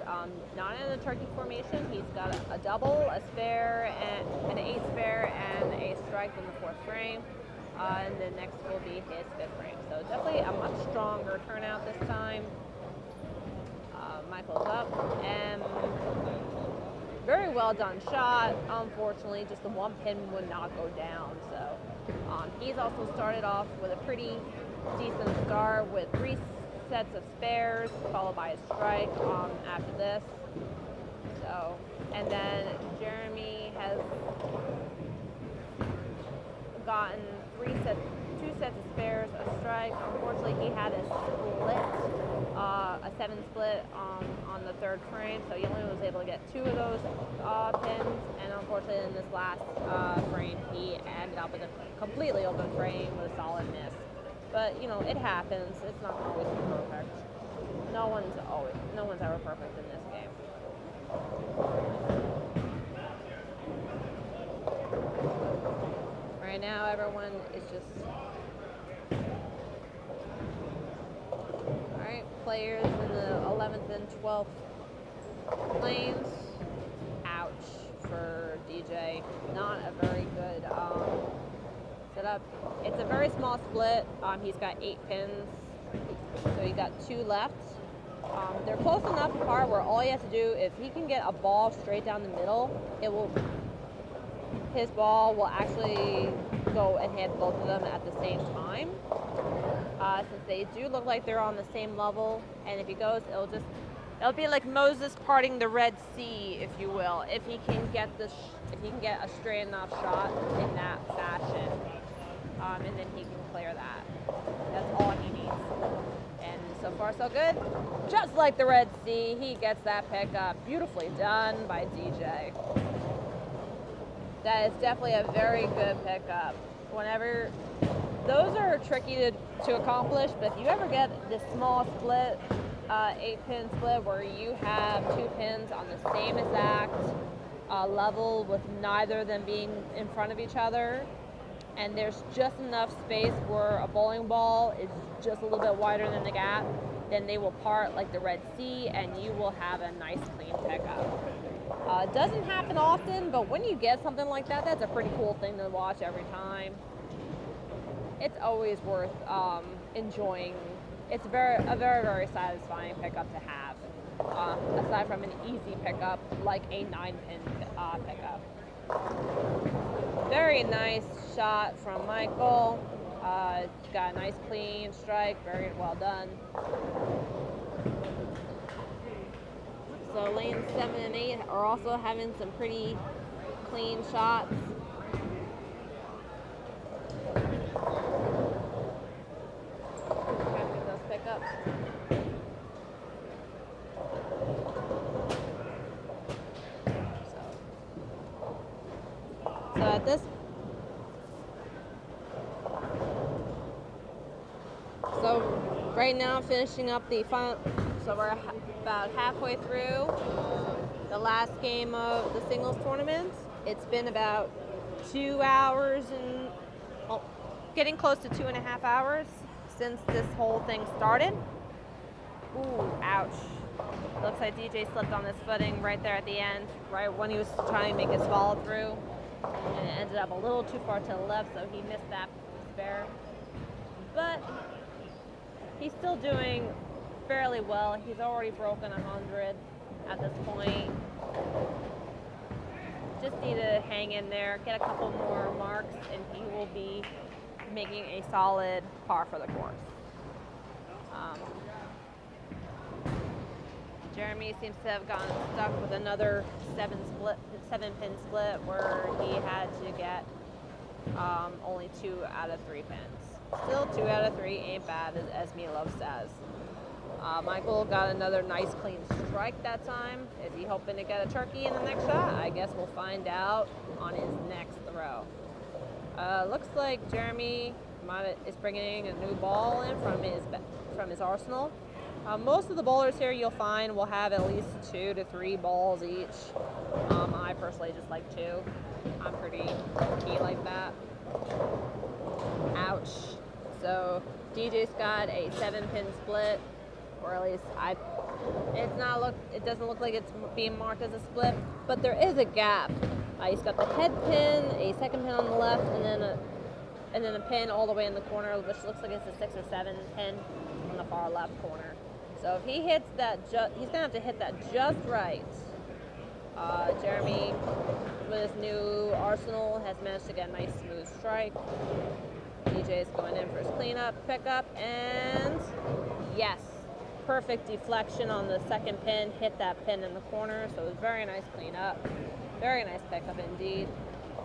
not in a turkey formation. He's got a double, a spare, and an 8 spare, and a strike in the 4th frame. And the next will be his 5th frame. So definitely a much stronger turnout this time. Michael's up, and very well done shot. Unfortunately, just the 1 pin would not go down. So he's also started off with a pretty decent start with 3 sets of spares, followed by a strike after this. So, and then Jeremy has gotten 2 sets of spares, a strike. Unfortunately, he had a split, a 7 split on the 3rd frame, so he only was able to get 2 of those pins. And unfortunately, in this last frame, he ended up with a completely open frame with a solid miss. But you know, it happens. It's not always perfect. No one's ever perfect in this game. Right now, everyone is just alright. Players in the 11th and 12th lanes. Ouch for DJ. Not a very good setup. It's a very small split. He's got 8 pins, so he got 2 left. They're close enough apart where all he has to do, if he can get a ball straight down the middle, his ball will actually go and hit both of them at the same time. Since they do look like they're on the same level, and if he goes, it'll be like Moses parting the Red Sea, if you will. If he can get a straight enough shot in that fashion, and then he can clear that. That's all he needs. And so far, so good. Just like the Red Sea, he gets that pickup. Beautifully done by DJ. That is definitely a very good pickup. Those are tricky to accomplish, but if you ever get this small split, 8-pin split, where you have 2 pins on the same exact level with neither of them being in front of each other, and there's just enough space where a bowling ball is just a little bit wider than the gap, then they will part like the Red Sea, and you will have a nice clean pickup. It doesn't happen often, but when you get something like that, that's a pretty cool thing to watch every time. It's always worth enjoying. It's a very, very satisfying pickup to have, aside from an easy pickup like a 9-pin pickup. Very nice shot from Michael. Got a nice clean strike, very well done. So lanes 7 and 8 are also having some pretty clean shots. Trying to get those pickups. So at this, right now finishing up the final. So we're about halfway through the last game of the singles tournament. It's been about 2 hours and getting close to 2.5 hours since this whole thing started. Ooh, ouch. Looks like DJ slipped on his footing right there at the end, right when he was trying to make his follow through. And it ended up a little too far to the left, so he missed that spare. But he's still doing fairly well. He's already broken 100 at this point. Just need to hang in there, get a couple more marks, and he will be making a solid par for the course. Jeremy seems to have gotten stuck with another 7-pin split where he had to get only 2 out of 3 pins. Still 2 out of 3 ain't bad, as Milo says. Michael got another nice clean strike that time. Is he hoping to get a turkey in the next shot? I guess we'll find out on his next throw. Looks like Jeremy is bringing a new ball in from his arsenal. Most of the bowlers here you'll find will have at least 2 to 3 balls each. I personally just like 2. I'm pretty key like that. Ouch. So DJ's got a 7-pin split. or at least it doesn't look like it's being marked as a split, but there is a gap. He's got the head pin, a second pin on the left, and then a pin all the way in the corner, which looks like it's a 6 or 7 pin on the far left corner. So if he hits that, he's gonna have to hit that just right. Jeremy, with his new arsenal, has managed to get a nice smooth strike. DJ is going in for his cleanup, pickup, and yes, perfect deflection on the second pin, hit that pin in the corner, so it was very nice cleanup. Very nice pickup indeed.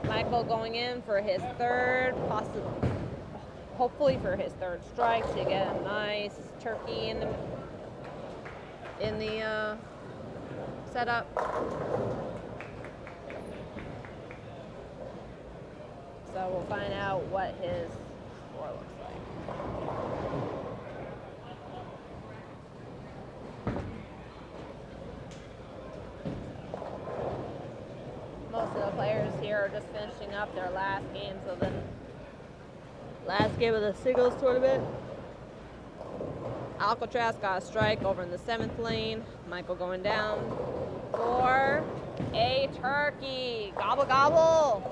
Michael going in for his third, hopefully for his third strike to get a nice turkey in the setup. So we'll find out what his score looks like. Most of the players here are just finishing up their last games of the last game of the singles tournament. Alcatraz got a strike over in the 7th lane. Michael going down for a turkey. Gobble, gobble.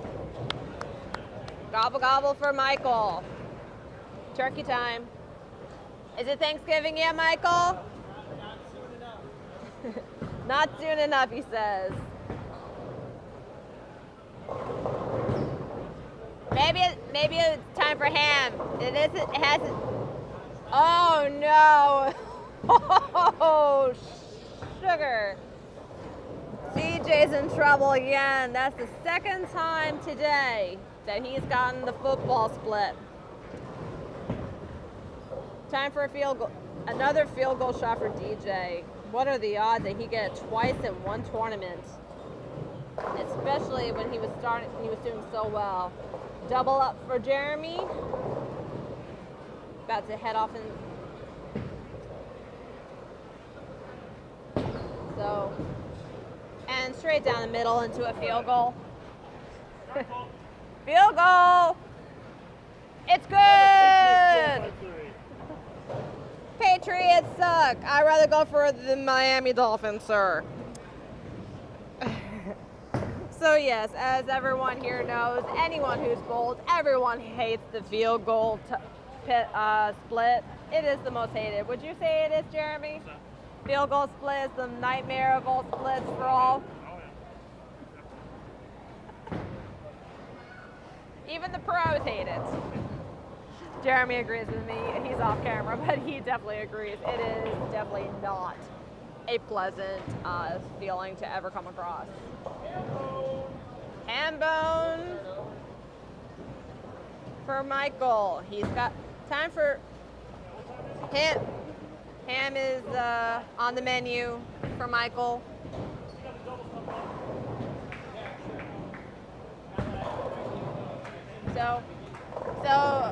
Gobble, gobble for Michael. Turkey time. Is it Thanksgiving yet, Michael? Not soon enough. Not soon enough, he says. Maybe it's time for ham. It hasn't. Oh no! Oh, sugar. DJ's in trouble again. That's the second time today that he's gotten the football split. Time for a field goal. Another field goal shot for DJ. What are the odds that he get it twice in one tournament? Especially when he was doing so well. Double up for Jeremy. About to head off and straight down the middle into a field goal. Field goal! It's good! Patriots suck. I'd rather go for the Miami Dolphins, sir. So yes, as everyone here knows, anyone who's bowled, everyone hates the field goal split. It is the most hated. Would you say it is, Jeremy? Field goal split is the nightmare of all splits for all. Even the pros hate it. Jeremy agrees with me. He's off camera, but he definitely agrees. It is definitely not a pleasant feeling to ever come across. Ham bone for Michael. He's got time for ham. Ham is on the menu for Michael. So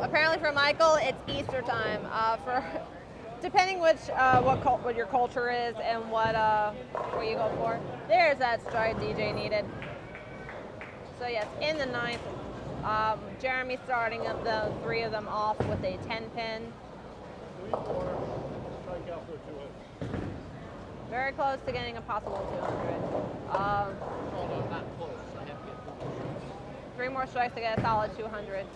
apparently for Michael, it's Easter time. Depending what your culture is and what you go for. There's that strike DJ needed. So yes, in the 9th, Jeremy starting up the 3 of them off with a 10 pin. Very close to getting a possible 200. Although not close, I have to get 3 more strikes to get a solid 200.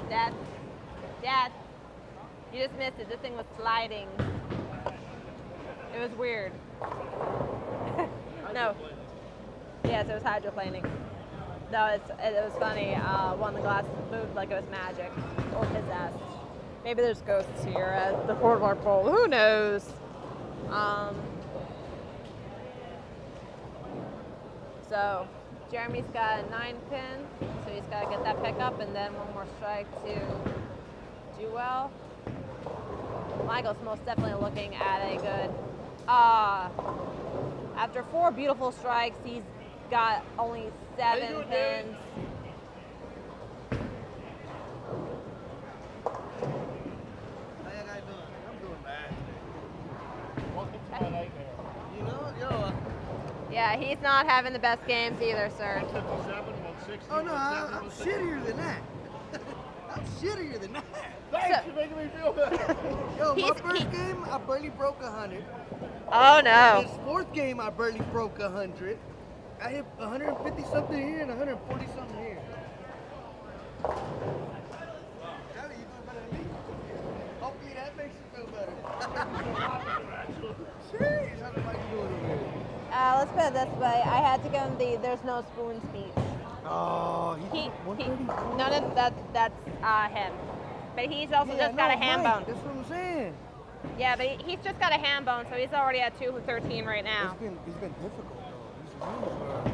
Dad, you just missed it. This thing was sliding. It was weird. No. Yes, it was hydroplaning. No, it was funny. One of the glasses moved like it was magic or possessed. Maybe there's ghosts here at the Boardwalk Bowl. Who knows? So Jeremy's got a 9 pin, so he's got to get that pickup and then 1 more strike to do well. Michael's most definitely looking at a good. After 4 beautiful strikes, he's got only 7 pins. How you guys doing? I'm doing bad today. Welcome to my nightmare. You know, Yeah, he's not having the best games either, sir. 157, 160. Oh no, I'm shittier than that. I'm shittier than that. Thanks, you're making me feel better. Yo, my He's- first game, I barely broke 100. Oh no. This fourth game, I barely broke 100. I hit 150 something here and 140 something here. Charlie, you doing better than me. Hopefully that makes you feel better. Jeez, how the fuck you doing over here? Let's put it this way. I had to go in the "there's no spoon" speech. Oh, He 130. none of that's him. But he's also just got a ham bone. That's what I'm saying. Yeah, but he's just got a ham bone, so he's already at 213 right now. It's been difficult though. These rules are.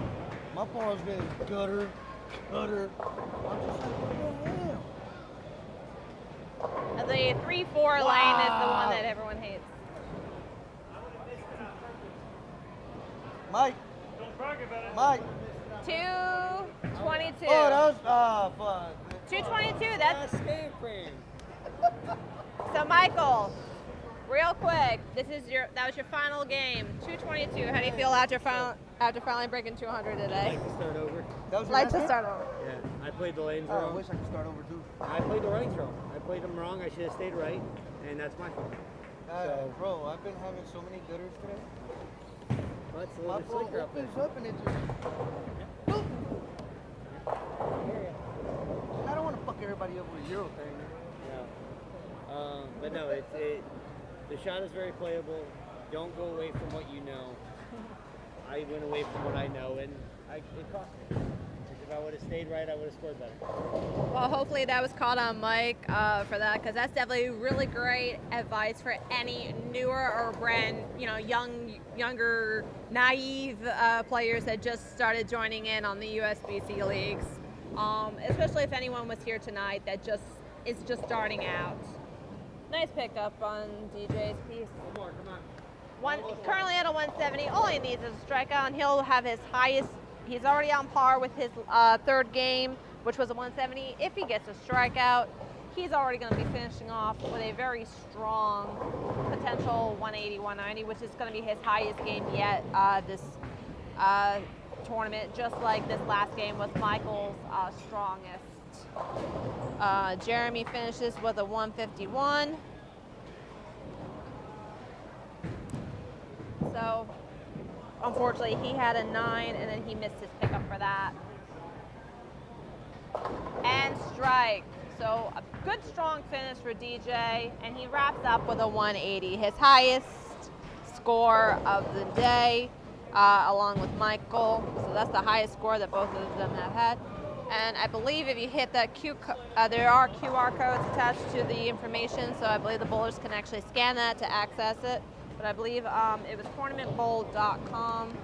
My ball's been gutter. I'm just like, what the hell? The 3-4 lane is the one that everyone hates. Mike. Don't brag about it. Mike. 222. Oh, that was fuck. 222. That's Stand frame. so. Michael, real quick. That was your final game. 222. How do you feel after finally breaking 200 today? Like to start over. That was your Like last to game? start over. Yeah, I played the lanes Oh, I wrong. wish I could start over too. I played the lanes wrong. I played them wrong. I should have stayed right, and that's my fault. Bro, I've been having so many gutters today. Well, it's a My little bit ball slicker up there. opens up and it just. Boop. And I don't want to fuck everybody up with a Euro thing. No. But no, the shot is very playable. Don't go away from what you know. I went away from what I know, and it cost me. If I would have stayed right, I would have scored better. Well, hopefully that was caught on Mike for that, because that's definitely really great advice for any newer or brand, younger, naive players that just started joining in on the USBC leagues. Especially if anyone was here tonight that is just starting out. Nice pickup on DJ's piece. One more, come on. Currently at a 170. All he needs is a strikeout, and he'll have his highest. He's already on par with his third game, which was a 170. If he gets a strikeout, he's already going to be finishing off with a very strong potential 180, 190, which is going to be his highest game yet this tournament, just like this last game was Michael's strongest. Jeremy finishes with a 151. So, unfortunately, he had a 9, and then he missed his pickup for that. And strike. So, a good, strong finish for DJ, and he wraps up with a 180, his highest score of the day, along with Michael. So, that's the highest score that both of them have had. And I believe if you hit that there are QR codes attached to the information, so I believe the bowlers can actually scan that to access it. But I believe it was tournamentbowl.com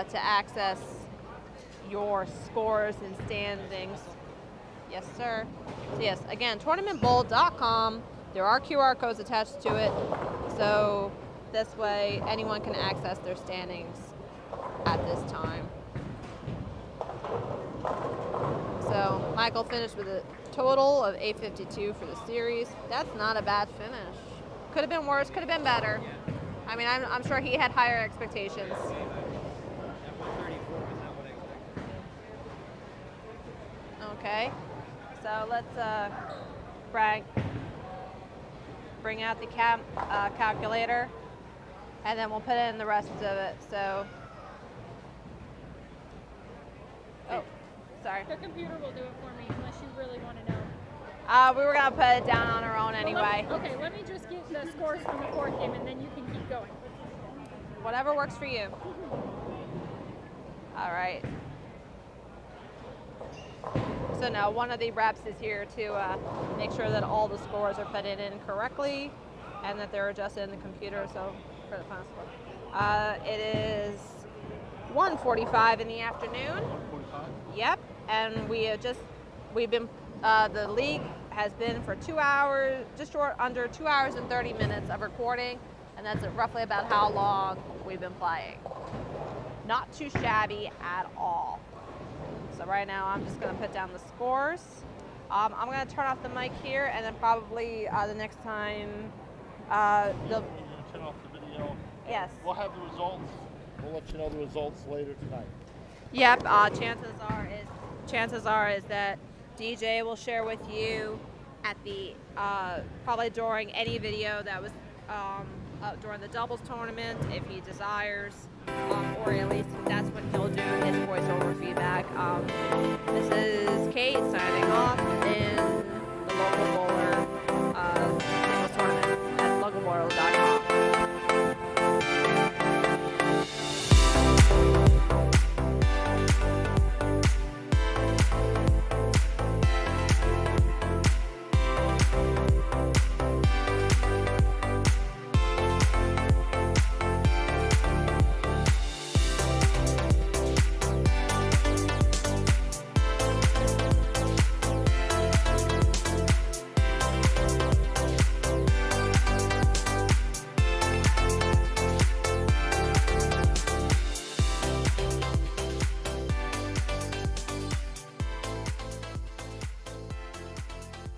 to access your scores and standings. Yes, sir. So yes, again, tournamentbowl.com. There are QR codes attached to it, so this way anyone can access their standings at this time. So Michael finished with a total of 852 for the series. That's not a bad finish. Could have been worse, could have been better. I mean, I'm sure he had higher expectations. That 134 was not what I expected. Okay, so let's bring out the calculator, and then we'll put in the rest of it. So, oh, sorry. The computer will do it for me unless you really want to know. We were gonna put it down on our own anyway. Okay, let me just get the scores from the fourth game and then you can keep going. Whatever works for you. All right. So now one of the reps is here to make sure that all the scores are put in correctly and that they're adjusted in the computer. So for the final score, it is 1:45 in the afternoon. 145? Yep, and we've been the league has been for 2 hours, just short under 2 hours and 30 minutes of recording, and that's roughly about how long we've been playing. Not too shabby at all. So right now I'm just going to put down the scores. I'm going to turn off the mic here, and then probably the next time You're going to turn off the video. yes. We'll have the results. We'll let you know the results later tonight. Yep, chances are is chances are is that DJ will share with you at the probably during any video that was during the doubles tournament if he desires, or at least that's when he'll do his voiceover feedback. This is Kate signing off in the local bowl.